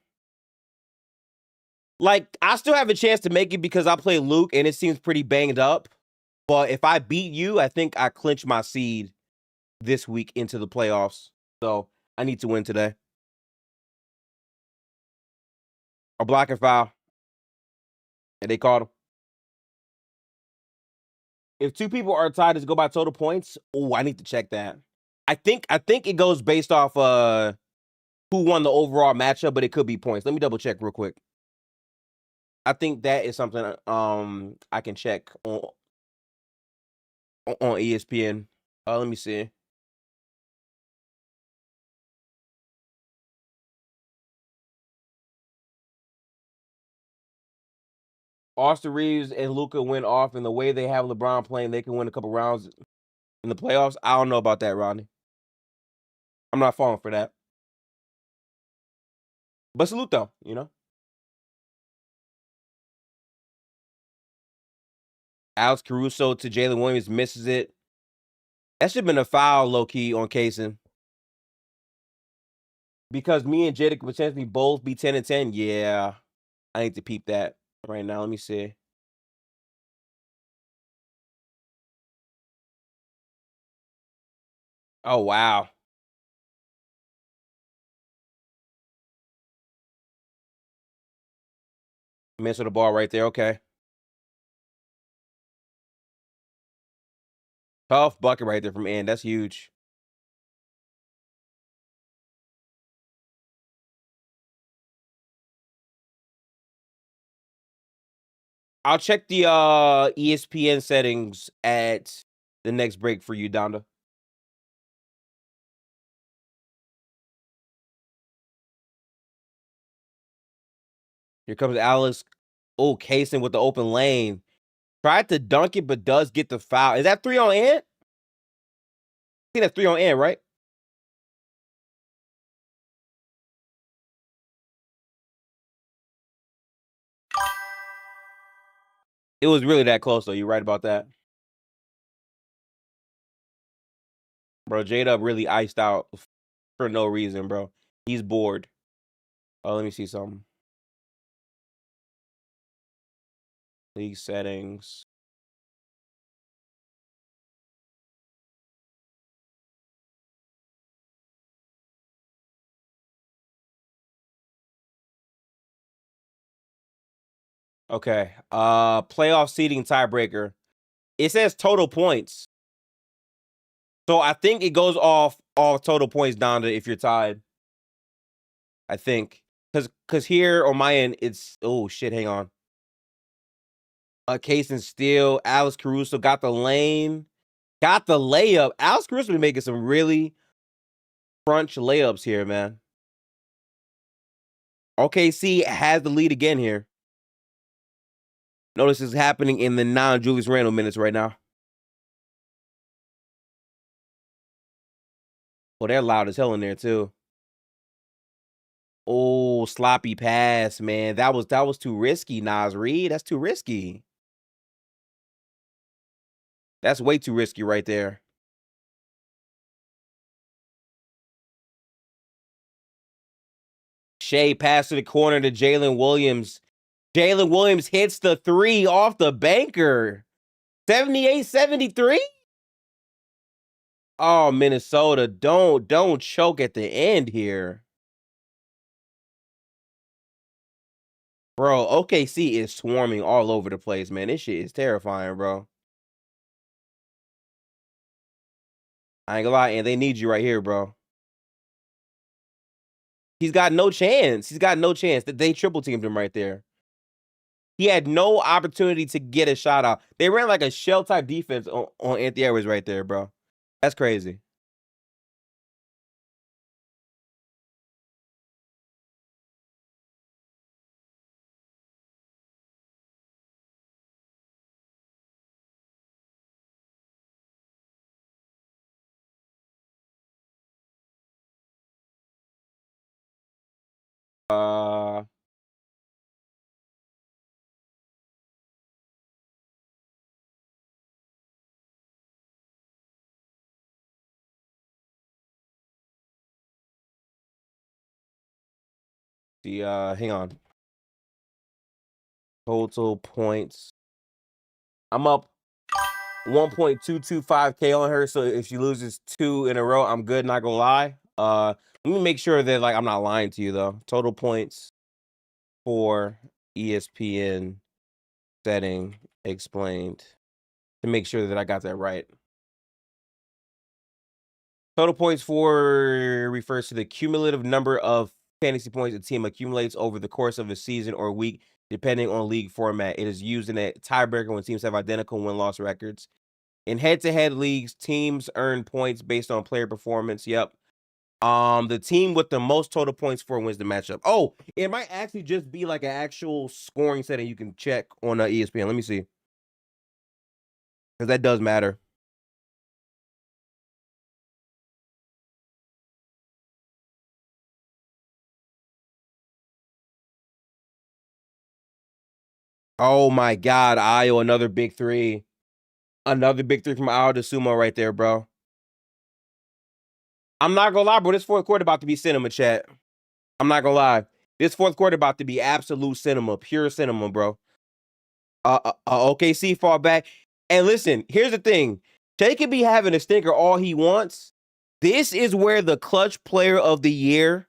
Like, I still have a chance to make it because I play Luke, and it seems pretty banged up. But if I beat you, I think I clinch my seed this week into the playoffs. So I need to win today. A block and foul. And they called him. If two people are tied, does it go by total points? Oh, I need to check that. I think it goes based off who won the overall matchup, but it could be points. Let me double check real quick. I think that is something I can check on ESPN. Let me see. Austin Reeves and Luka went off, and the way they have LeBron playing, they can win a couple rounds in the playoffs. I don't know about that, Rodney. I'm not falling for that. But salute, though, you know? Alex Caruso to Jalen Williams misses it. That should have been a foul, low-key, on Kaysen. Because me and Jada could potentially both be 10 and 10. Yeah. I need to peep that right now. Let me see. Oh, wow. Miss with the ball right there. Okay. Tough bucket right there from N. That's huge. I'll check the ESPN settings at the next break for you, Donda. Here comes Alice. Oh, Kaysen with the open lane. Tried to dunk it, but does get the foul. Is that 3 on N? I think that's 3 on N, right? It was really that close, though. You're right about that. Bro, J-Dub really iced out for no reason, bro. He's bored. Oh, let me see something. League settings. Okay. Playoff seeding tiebreaker. It says total points. So I think it goes off total points down to if you're tied. I think. Cause here on my end, it's oh shit, hang on. Case and Steele, Alex Caruso got the lane. Got the layup. Alex Caruso been making some really crunch layups here, man. OKC has the lead again here. Notice it's happening in the non-Julius Randle minutes right now. Oh, they're loud as hell in there too. Oh, sloppy pass, man. That was too risky, Nas Reed. That's too risky. That's way too risky right there. Shea pass to the corner to Jalen Williams. Jalen Williams hits the 3 off the banker. 78-73. Oh, Minnesota, don't choke at the end here. Bro, OKC is swarming all over the place, man. This shit is terrifying, bro. I ain't gonna lie, and they need you right here, bro. He's got no chance. He's got no chance. They triple teamed him right there. He had no opportunity to get a shot out. They ran like a shell type defense on Anthony Edwards right there, bro. That's crazy. Hang on. Total points. I'm up 1.225K on her, so if she loses 2 in a row, I'm good, not gonna lie. Let me make sure that like I'm not lying to you though. Total points for ESPN setting explained to make sure that I got that right. Total points for refers to the cumulative number of fantasy points a team accumulates over the course of a season or week, depending on league format. It is used in a tiebreaker when teams have identical win-loss records. In head-to-head leagues, teams earn points based on player performance. Yep. The team with the most total points for wins the matchup. Oh, it might actually just be like an actual scoring setting you can check on ESPN. Let me see. Because that does matter. Oh my God, Ayo, another big 3. Another big 3 from Ayo to Sumo right there, bro. I'm not gonna lie, bro. This fourth quarter about to be cinema, chat. I'm not gonna lie. This fourth quarter about to be absolute cinema, pure cinema, bro. OKC fall back. And listen, here's the thing. Jay could be having a stinker all he wants. This is where the clutch player of the year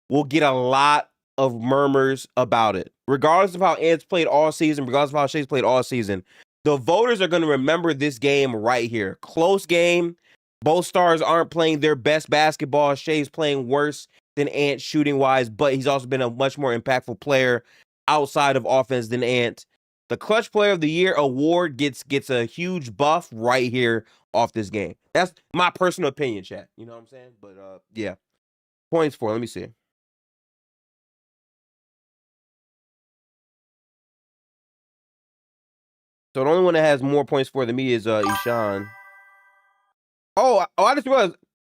will get a lot of murmurs about it. Regardless of how Ant's played all season, regardless of how Shea's played all season, the voters are going to remember this game right here. Close game. Both stars aren't playing their best basketball. Shea's playing worse than Ant shooting-wise, but he's also been a much more impactful player outside of offense than Ant. The Clutch Player of the Year award gets a huge buff right here off this game. That's my personal opinion, chat. You know what I'm saying? But yeah. Points for, let me see. So the only one that has more points for than me is Ishan. Oh, I just realized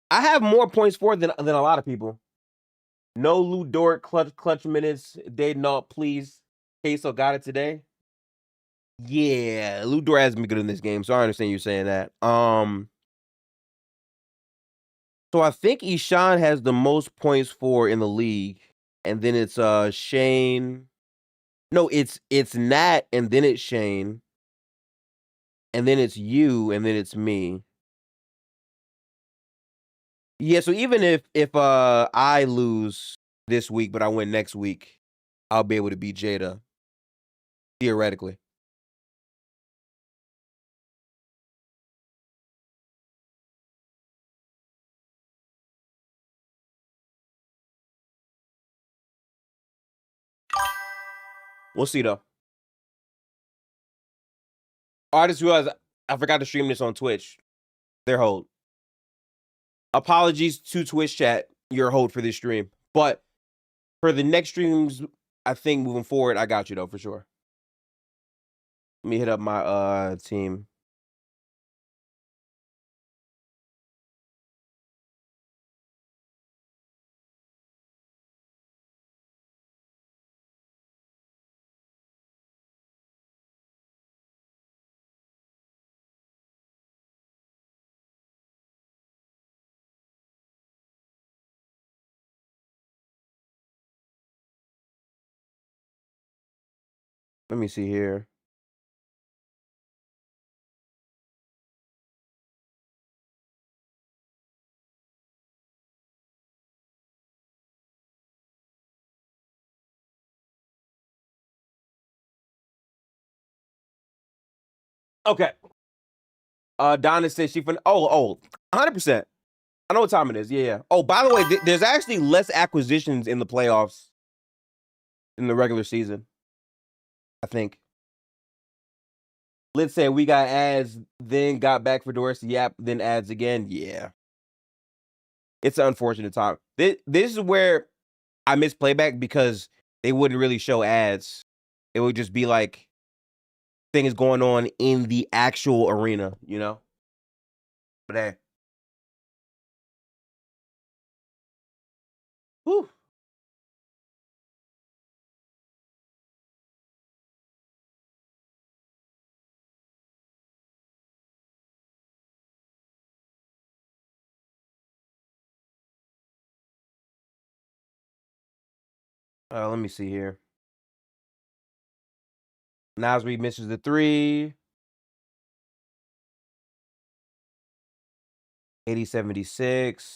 I have more points for than a lot of people. No Lou Dort clutch minutes. Dade not please. Queso got it today. Yeah, Lou Dort hasn't been good in this game, so I understand you saying that. So I think Ishan has the most points for in the league, and then it's Shane. No, it's Nat, and then it's Shane, and then it's you, and then it's me. Yeah, so even if I lose this week, but I win next week, I'll be able to beat Jada. theoretically. We'll see, though. Oh, I just realized I forgot to stream this on Twitch. They're hold. Apologies to Twitch chat. You're hold for this stream. But for the next streams, I think moving forward, I got you, though, for sure. Let me hit up my team. Let me see here. Okay. Donna says she 100%. I know what time it is. Yeah. Oh, by the way, there's actually less acquisitions in the playoffs in the regular season, I think. Let's say we got ads, then got back for Dorsey, yep, then ads again. Yeah. It's an unfortunate time. This is where I miss playback because they wouldn't really show ads. It would just be like things going on in the actual arena, you know? But hey. Whew. Let me see here. Nasri misses the 3. 80-76.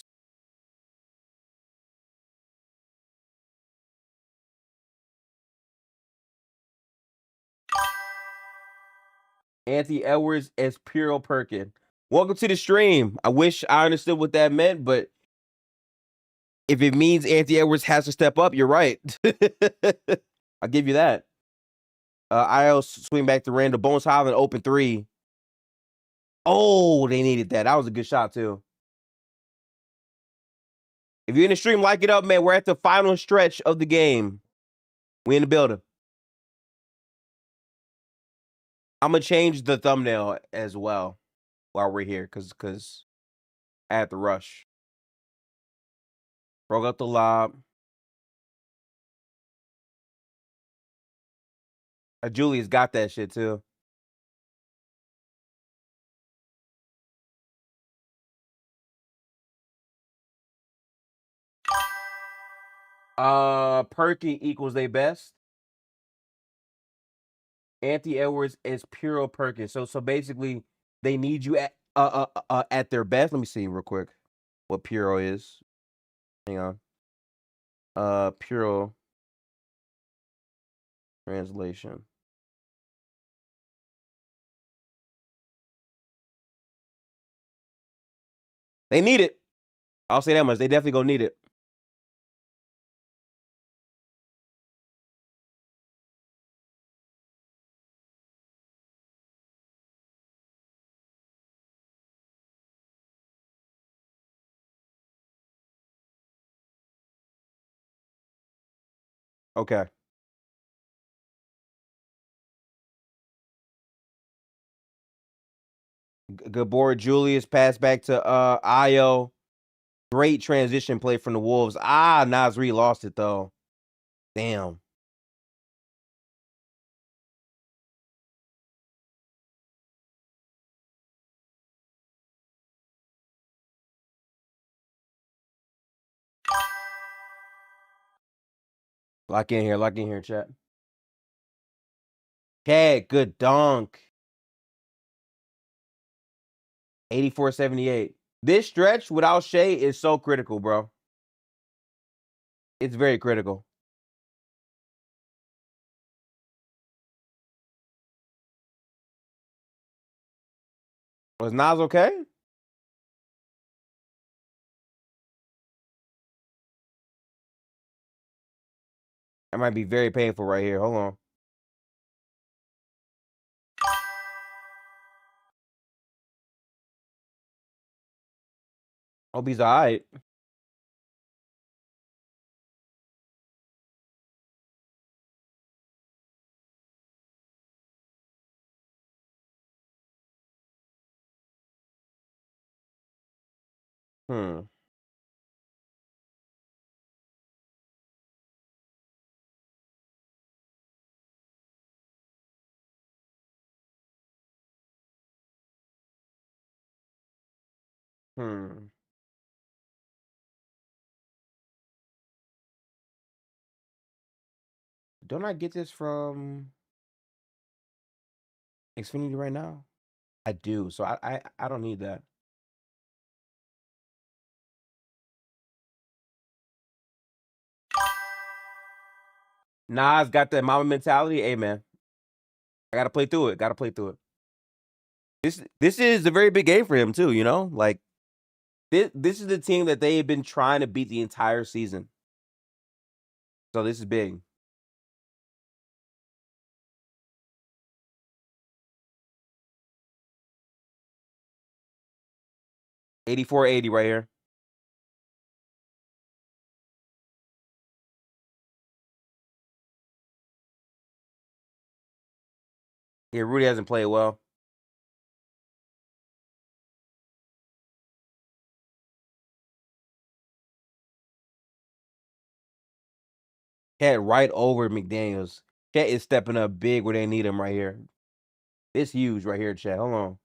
Anthony Edwards as Puro Perkin. Welcome to the stream. I wish I understood what that meant, but if it means Anthony Edwards has to step up, you're right. I'll give you that. I'll swing back to Randall. Bones Highland, open 3. Oh, they needed that. That was a good shot, too. If you're in the stream, like it up, man. We're at the final stretch of the game. We in the building. I'm going to change the thumbnail as well while we're here because I had to rush. Broke up the lob. Julius got that shit, too. Perky equals they best. Anthony Edwards is Puro Perkins. So basically, they need you at their best. Let me see real quick what Puro is. Hang on. Puro translation. They need it. I'll say that much. They definitely gonna need it. Okay. Good board. Julius pass back to Io. Great transition play from the Wolves. Nasri lost it though. Damn. Lock in here, chat. Okay, good dunk. 84-78. This stretch without Shea is so critical, bro. It's very critical. Was Nas okay? That might be very painful right here. Hold on. Hope he's all right. Hmm. Don't I get this from Xfinity right now? I do, so I don't need that. Nas got that mama mentality. Hey man, I gotta play through it. Gotta play through it. This is a very big game for him too. You know, like this is the team that they have been trying to beat the entire season. So this is big. $84.80 right here. Yeah, Rudy hasn't played well. Cat right over McDaniels. Chat is stepping up big where they need him right here. It's huge right here, chat. Hold on.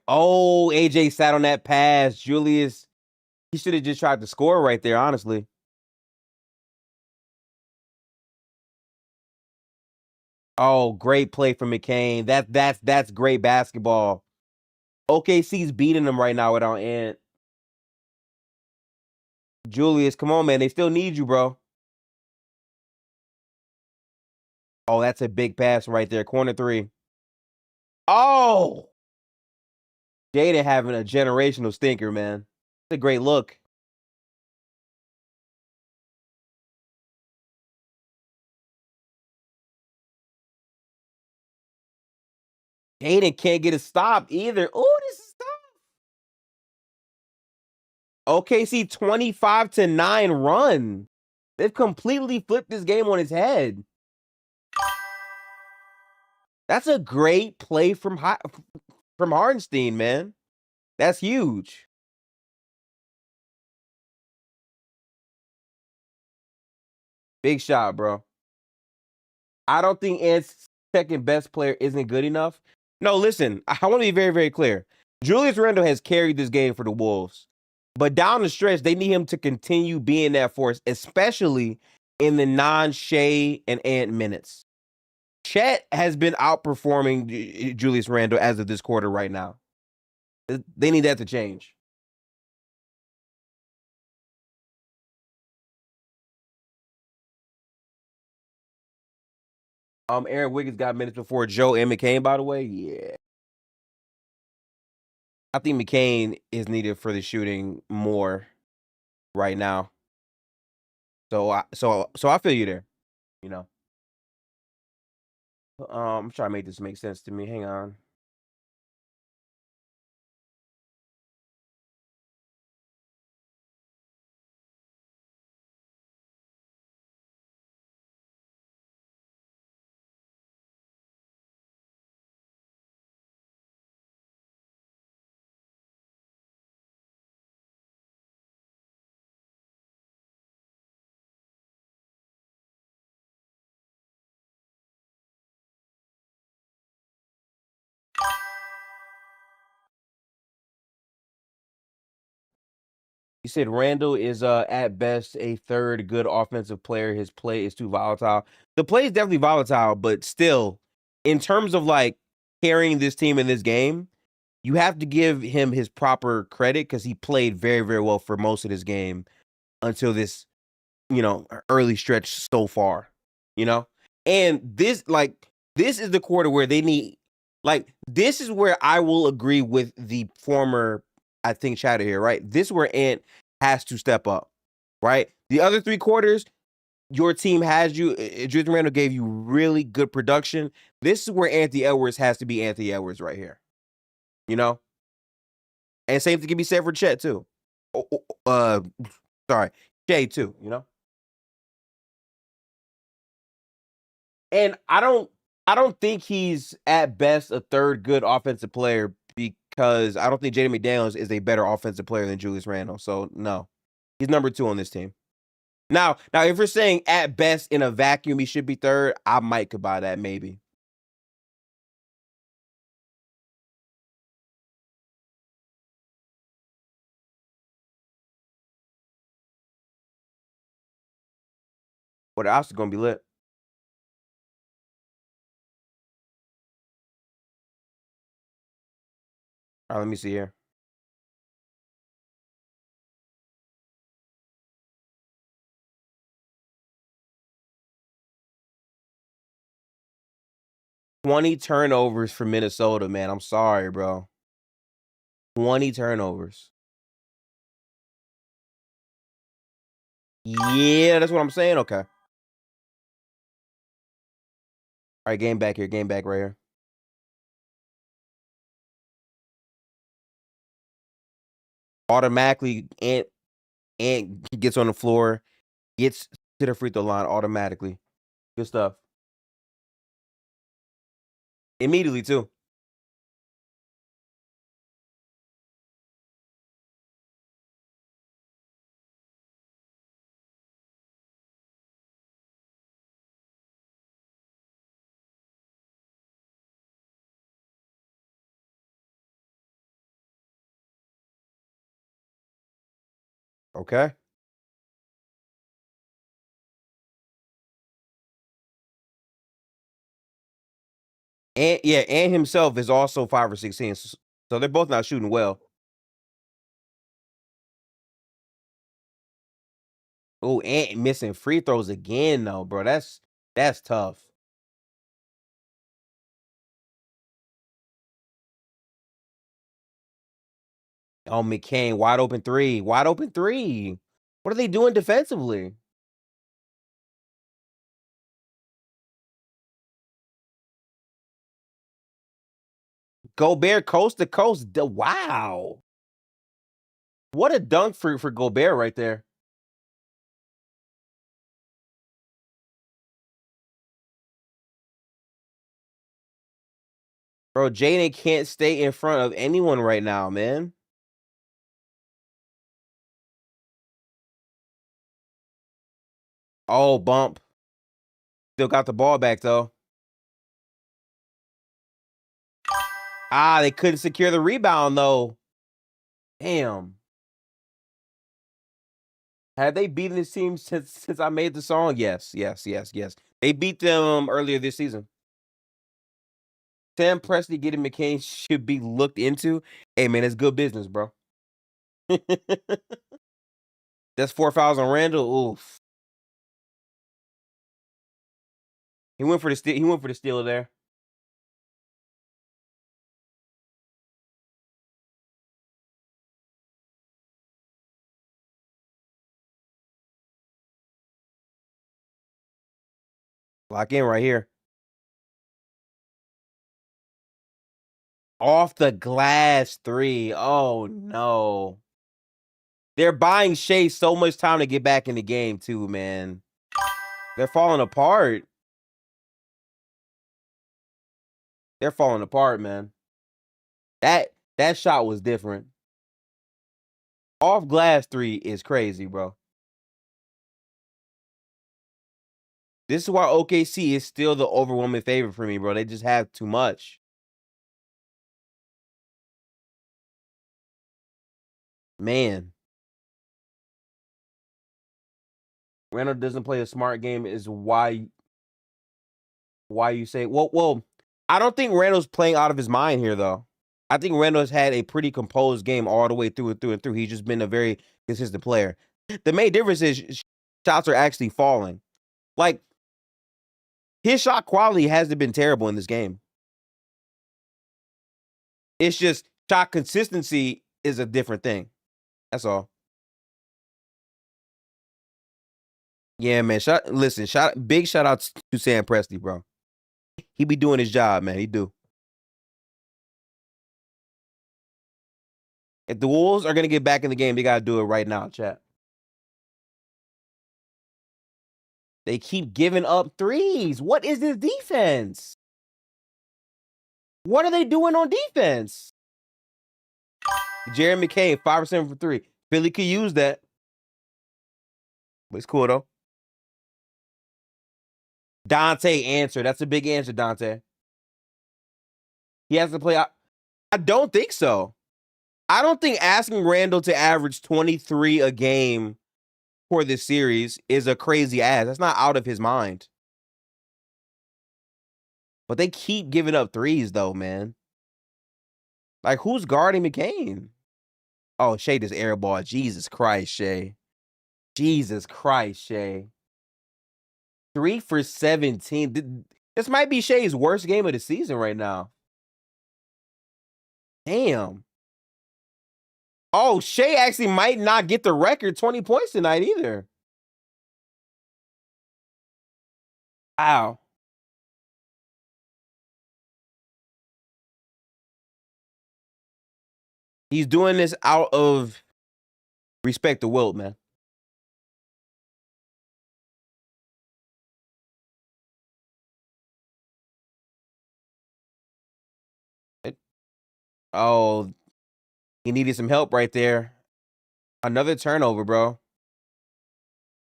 Oh, AJ sat on that pass. Julius, he should have just tried to score right there, honestly. Oh, great play from McCain. That's great basketball. OKC's beating them right now without Ant. Julius, come on, man. They still need you, bro. Oh, that's a big pass right there. Corner three. Oh! Jaden having a generational stinker, man. It's a great look. Jaden can't get a stop either. Oh, this is tough. OKC 25-9 run. They've completely flipped this game on its head. That's a great play from Hardenstein, man. That's huge. Big shot, bro. I don't think Ant's second best player isn't good enough. No, listen, I want to be very, very clear. Julius Randle has carried this game for the Wolves. But down the stretch, they need him to continue being that force, especially in the non-Shea and Ant minutes. Chet has been outperforming Julius Randle as of this quarter right now. They need that to change. Aaron Wiggins got minutes before Joe and McCain, by the way. Yeah. I think McCain is needed for the shooting more right now. So I feel you there. You know. I'm trying to make this make sense to me. Hang on. You said Randall is at best a third good offensive player. His play is too volatile. The play is definitely volatile, but still, in terms of like carrying this team in this game, you have to give him his proper credit because he played very, very well for most of this game until this, early stretch so far. And this, like, this is the quarter where they need, like, this is where I will agree with the former, I think, chatter here, right? This is where Ant has to step up, right? The other 3 quarters, your team has you. Julius Randle gave you really good production. This is where Anthony Edwards has to be Anthony Edwards right here, you know? And same thing can be said for Chet, too. Sorry, Shea, too, you know? And I don't think he's at best a third good offensive player because I don't think Jaden McDaniels is a better offensive player than Julius Randle. So no, he's number 2 on this team. Now, if you're saying at best in a vacuum he should be third, I might could buy that maybe. But the house is gonna be lit. All right, let me see here. $20 turnovers for Minnesota, man. I'm sorry, bro. 20 turnovers. Yeah, that's what I'm saying. Okay. All right, game back here. Game back right here. Automatically, Ant gets on the floor, gets to the free throw line automatically. Good stuff. Immediately, too. Okay. And yeah, and himself is also 5 or 16. So they're both not shooting well. Oh, and missing free throws again, though, bro. That's tough. Oh, McCain, wide open 3. Wide open 3. What are they doing defensively? Gobert coast to coast. Wow. What a dunk for Gobert right there. Bro, Jaden can't stay in front of anyone right now, man. Oh, bump. Still got the ball back, though. Ah, they couldn't secure the rebound, though. Damn. Have they beaten this team since I made the song? Yes. They beat them earlier this season. Sam Presti getting McCain should be looked into. Hey, man, it's good business, bro. That's 4 fouls on Randall. Oof. He went for the steal. He went for the steal there. Lock in right here. Off the glass 3. Oh, no. They're buying Shea so much time to get back in the game, too, man. They're falling apart. They're falling apart, man. That shot was different. Off glass 3 is crazy, bro. This is why OKC is still the overwhelming favorite for me, bro. They just have too much. Man. Randall doesn't play a smart game is why you say, well, I don't think Randall's playing out of his mind here, though. I think Randall's had a pretty composed game all the way through and through. He's just been a very consistent player. The main difference is shots are actually falling. Like, his shot quality hasn't been terrible in this game. It's just shot consistency is a different thing. That's all. Yeah, man. Big shout out to Sam Presti, bro. He be doing his job, man. He do. If the Wolves are gonna get back in the game, they gotta do it right now, chat. They keep giving up threes. What is this defense? What are they doing on defense? Jeremy McCain, 5% for 3. Philly could use that. But it's cool, though. Dante answer. That's a big answer, Dante. He has to play out. I don't think so. I don't think asking Randall to average 23 a game for this series is a crazy ass. That's not out of his mind. But they keep giving up threes, though, man. Like, who's guarding McCain? Oh, Shea just airball. Jesus Christ, Shea. Jesus Christ, Shea. 3 for 17. This might be Shea's worst game of the season right now. Damn. Oh, Shea actually might not get the record 20 points tonight either. Wow. He's doing this out of respect to Wilt, man. Oh, he needed some help right there. Another turnover, bro.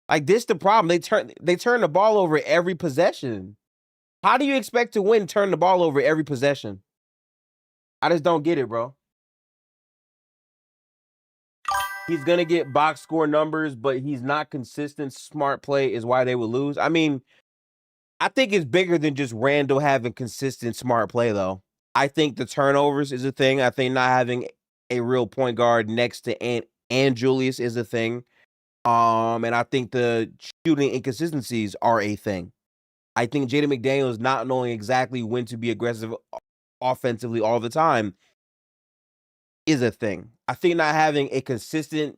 Like, this the problem. They turn the ball over every possession. How do you expect to win turn the ball over every possession? I just don't get it, bro. He's going to get box score numbers, but he's not consistent. Smart play is why they would lose. I mean, I think it's bigger than just Randall having consistent smart play, though. I think the turnovers is a thing. I think not having a real point guard next to and Julius is a thing. And I think the shooting inconsistencies are a thing. I think Jaden McDaniels not knowing exactly when to be aggressive offensively all the time is a thing. I think not having a consistent,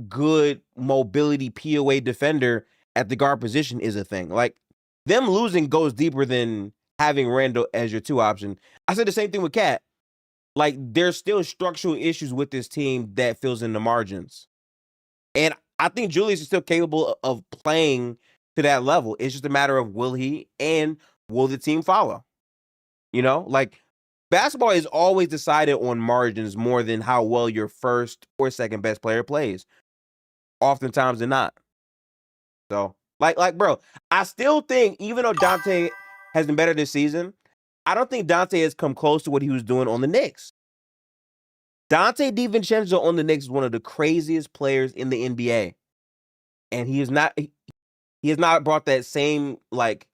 good mobility POA defender at the guard position is a thing. Like, them losing goes deeper than having Randall as your 2 option. I said the same thing with Cat. Like, there's still structural issues with this team that fills in the margins. And I think Julius is still capable of playing to that level. It's just a matter of will he and will the team follow? You know, like, basketball is always decided on margins more than how well your first or second best player plays. Oftentimes than not. So, like, bro, I still think, even though Dante has been better this season, I don't think Dante has come close to what he was doing on the Knicks. Dante DiVincenzo on the Knicks is one of the craziest players in the NBA. And he has not brought that same, like,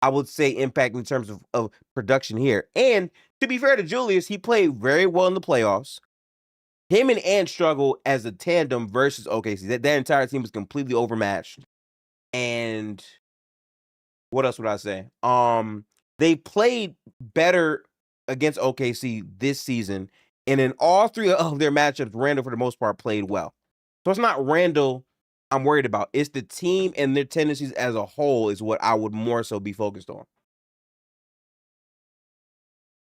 I would say, impact in terms of production here. And to be fair to Julius, he played very well in the playoffs. Him and Ant struggled as a tandem versus OKC. That entire team was completely overmatched. And what else would I say? They played better against OKC this season. And in all 3 of their matchups, Randall, for the most part, played well. So it's not Randall I'm worried about. It's the team and their tendencies as a whole is what I would more so be focused on.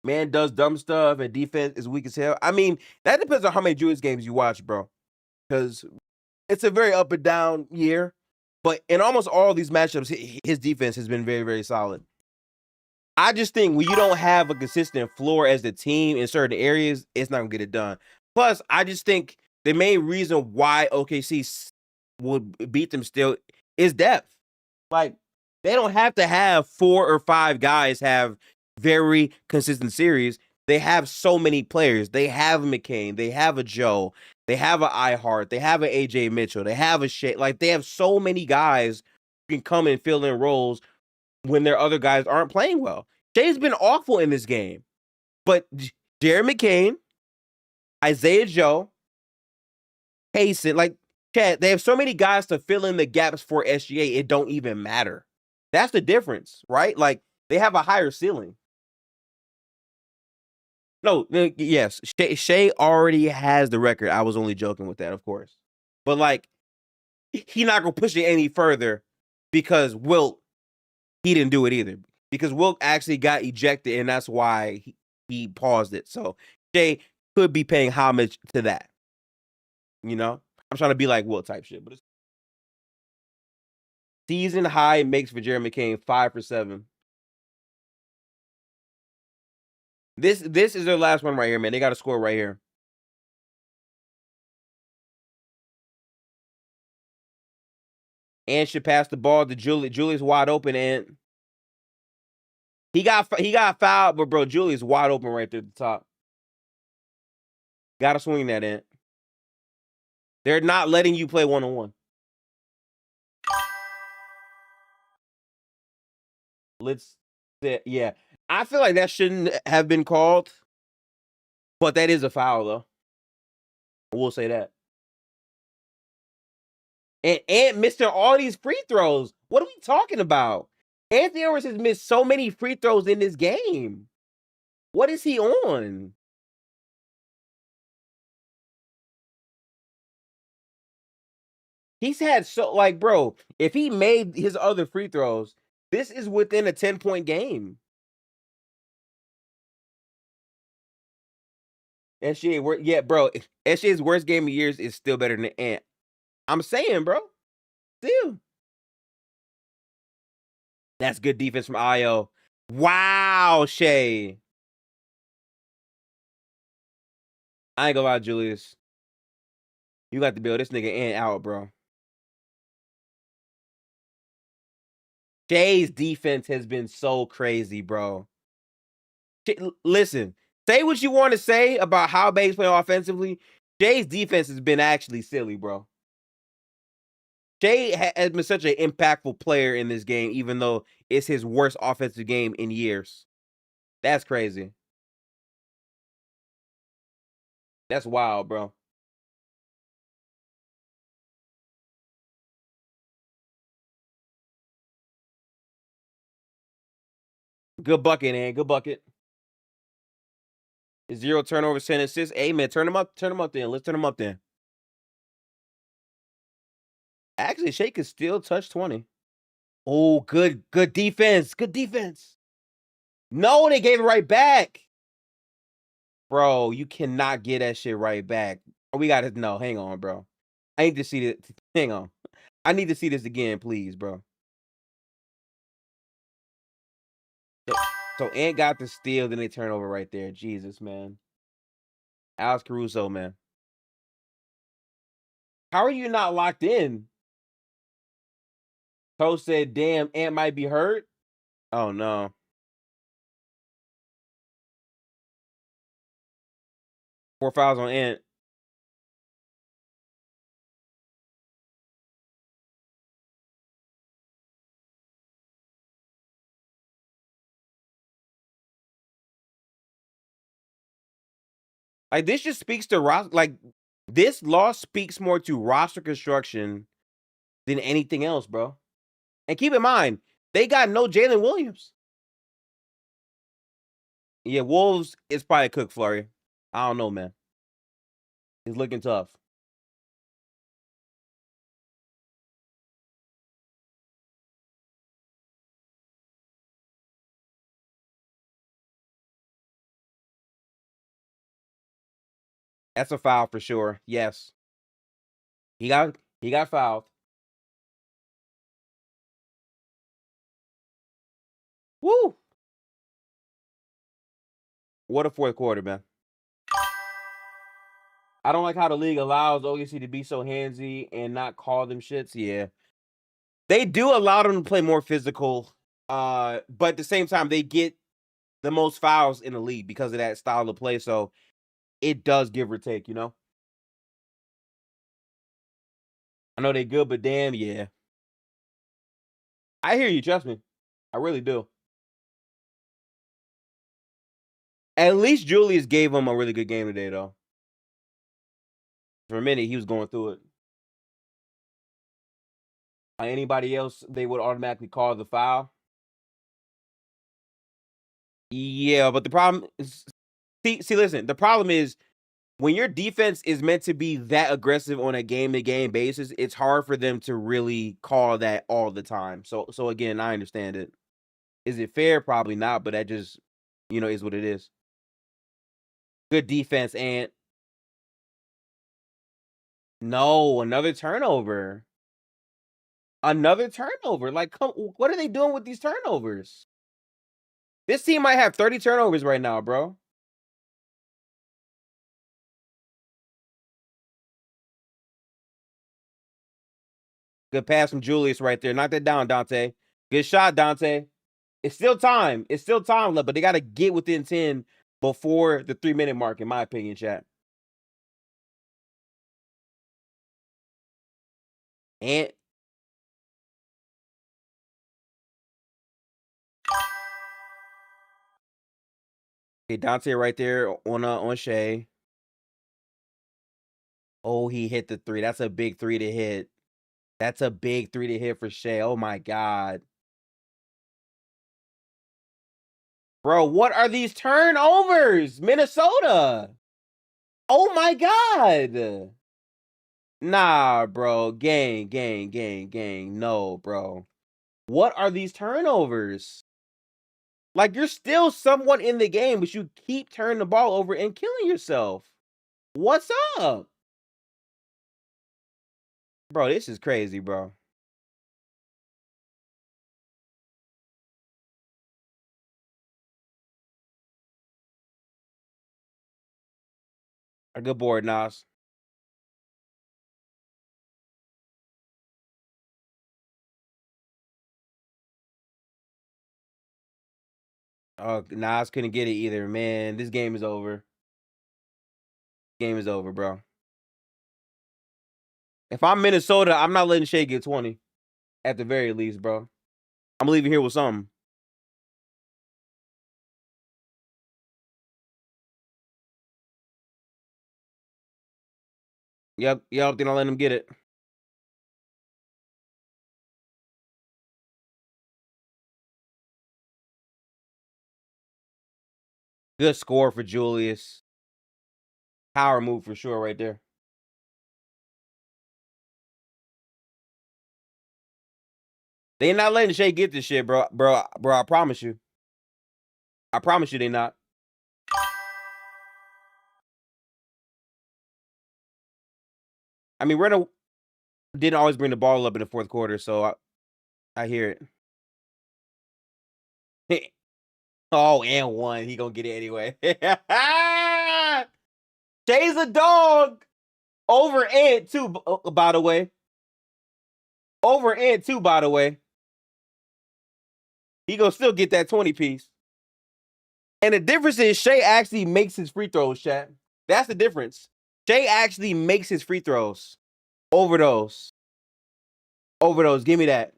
Man does dumb stuff and defense is weak as hell. I mean, that depends on how many Julius games you watch, bro. Because it's a very up and down year. But in almost all these matchups, his defense has been very, very solid. I just think when you don't have a consistent floor as the team in certain areas, it's not going to get it done. Plus, I just think the main reason why OKC would beat them still is depth. Like, they don't have to have 4 or 5 guys have very consistent series. They have so many players. They have a McCain. They have a Joe. They have a iHeart. They have an AJ Mitchell. They have a Shea. Like, they have so many guys who can come and fill in roles when their other guys aren't playing well. Shea's been awful in this game. But Jared McCain, Isaiah Joe, Payson, like, Chad, they have so many guys to fill in the gaps for SGA, it don't even matter. That's the difference, right? Like, they have a higher ceiling. No, yes, Shea already has the record. I was only joking with that, of course. But, like, he not going to push it any further because Wilt, he didn't do it either. Because Wilt actually got ejected, and that's why he paused it. So, Shea could be paying homage to that. You know? I'm trying to be like Wilt type shit, but it's season high makes for Jeremy McCain 5 for 7. This is their last one right here, man. They got to score right here. And should pass the ball to Julius. Julius wide open, and he got fouled, but bro, Julius wide open right there at the top. Got to swing that in. They're not letting you play one-on-one. Yeah. I feel like that shouldn't have been called, but that is a foul, though. I will say that. And missing all these free throws. What are we talking about? Anthony Edwards has missed so many free throws in this game. What is he on? He's had like, bro, if he made his other free throws, this is within a 10-point game. SGA, yeah, bro. SGA's worst game of years is still better than Ant. I'm saying, bro. Still. That's good defense from Io. Wow, Shea. I ain't gonna lie, Julius. You got to build this nigga Ant out, bro. Shea's defense has been so crazy, bro. Listen, say what you want to say about how Bates playing offensively. Shea's defense has been actually silly, bro. Shea has been such an impactful player in this game, even though it's his worst offensive game in years. That's crazy. That's wild, bro. Good bucket, man. Good bucket. 0 turnovers, 10 assists. Hey, man, turn them up. Turn them up then. Let's turn them up then. Actually, Shea could still touch 20. Oh, good defense. Good defense. No, they gave it right back. Bro, you cannot get that shit right back. We got to know. Hang on, bro. I need to see this. Hang on. I need to see this again, please, bro. So Ant got the steal, then they turn over right there. Jesus, man. Alex Caruso, man. How are you not locked in? Coach said, damn, Ant might be hurt. Oh, no. Four fouls on Ant. Like, this just speaks to like, this loss speaks more to roster construction than anything else, bro. And keep in mind, they got no Jalen Williams. Yeah, Wolves is probably a cook flurry. I don't know, man. It's looking tough. That's a foul for sure. Yes. He got fouled. Woo! What a fourth quarter, man. I don't like how the league allows OKC to be so handsy and not call them shits. Yeah. They do allow them to play more physical, but at the same time, they get the most fouls in the league because of that style of play. So it does give or take, you know? I know they're good, but damn, yeah. I hear you, trust me. I really do. At least Julius gave him a really good game today, though. For a minute, he was going through it. Anybody else, they would automatically call the foul. Yeah, but the problem is, listen, the problem is when your defense is meant to be that aggressive on a game-to-game basis, it's hard for them to really call that all the time. So again, I understand it. Is it fair? Probably not, but that just, is what it is. Good defense, and no, another turnover. Another turnover. Like, what are they doing with these turnovers? This team might have 30 turnovers right now, bro. Good pass from Julius right there. Knock that down, Dante. Good shot, Dante. It's still time. It's still time left, but they got to get within 10 before the 3-minute mark, in my opinion, chat. And okay, Dante right there on Shea. Oh, he hit the 3. That's a big 3 to hit. That's a big 3 to hit for Shea. Oh my God. Bro, what are these turnovers? Minnesota. Oh my God. Nah, bro. Gang. No, bro. What are these turnovers? Like, you're still somewhat in the game, but you keep turning the ball over and killing yourself. What's up? Bro, this is crazy, bro. A good board, Nas. Nas couldn't get it either. Man, this game is over. Game is over, bro. If I'm Minnesota, I'm not letting Shea get 20. At the very least, bro. I'm leaving here with something. Yep, then I'll let him get it. Good score for Julius. Power move for sure right there. They not letting Shea get this shit, bro. Bro, I promise you. I promise you they not. I mean, Reno didn't always bring the ball up in the fourth quarter, so I hear it. Oh, and one. He gonna get it anyway. Shay's a dog. Over Ant, too, by the way. Over Ant, too, by the way. He gonna still get that 20 piece. And the difference is Shea actually makes his free throws, chat. That's the difference. Shea actually makes his free throws. Over those. Give me that.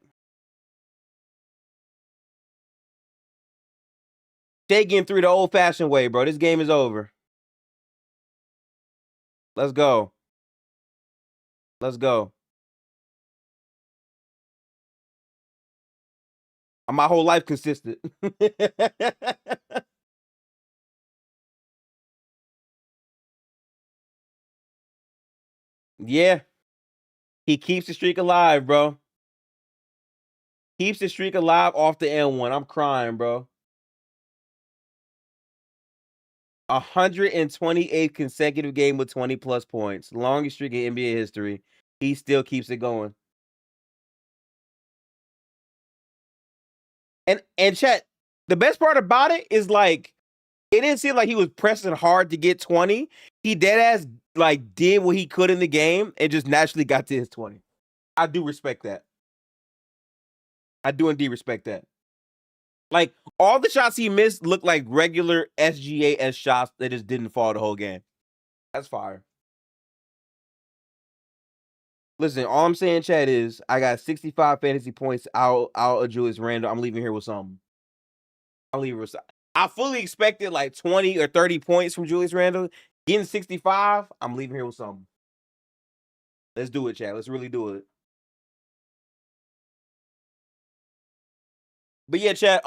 Shea getting 3 the old-fashioned way, bro. This game is over. Let's go. Let's go. My whole life consistent. Yeah. He keeps the streak alive, bro. Keeps the streak alive off the N1. I'm crying, bro. 128th consecutive game with 20-plus points. Longest streak in NBA history. He still keeps it going. And chat, the best part about it is, like, it didn't seem like he was pressing hard to get 20. He deadass, like, did what he could in the game and just naturally got to his 20. I do respect that. I do indeed respect that. Like, all the shots he missed looked like regular SGA shots that just didn't fall the whole game. That's fire. Listen, all I'm saying, Chad, is I got 65 fantasy points out of Julius Randle. I'm leaving here with something. I fully expected like 20 or 30 points from Julius Randle. Getting 65, I'm leaving here with something. Let's do it, Chad. Let's really do it. But yeah, chat.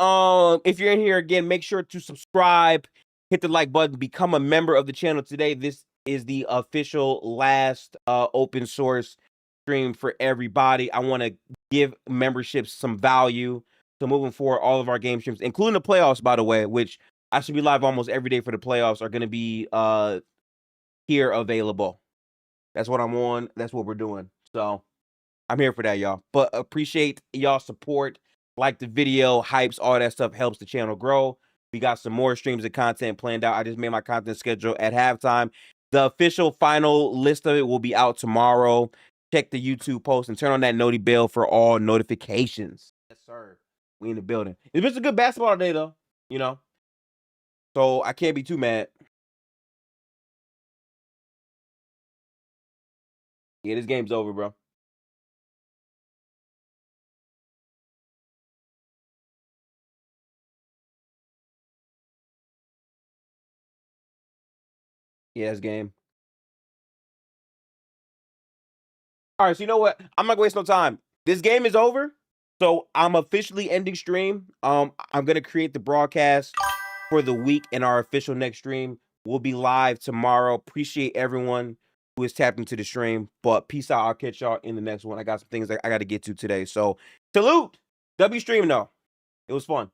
If you're in here again, make sure to subscribe, hit the like button, become a member of the channel today. This is the official last open source stream for everybody. I want to give memberships some value. So moving forward, all of our game streams, including the playoffs, by the way, which I should be live almost every day for the playoffs, are going to be here available. That's what I'm on. That's what we're doing. So I'm here for that, y'all. But appreciate y'all support. Like the video, hypes, all that stuff helps the channel grow. We got some more streams and content planned out. I just made my content schedule at halftime. The official final list of it will be out tomorrow. Check the YouTube post and turn on that noti bell for all notifications. Yes, sir. We in the building. It's been a good basketball today, though. You know? So I can't be too mad. Yeah, this game's over, bro. Yeah, this game. All right, so you know what? I'm not gonna waste no time. This game is over, so I'm officially ending stream. I'm gonna create the broadcast for the week in our official next stream. We'll be live tomorrow. Appreciate everyone who is tapped into the stream. But peace out. I'll catch y'all in the next one. I got some things I got to get to today. So salute. W stream though. It was fun.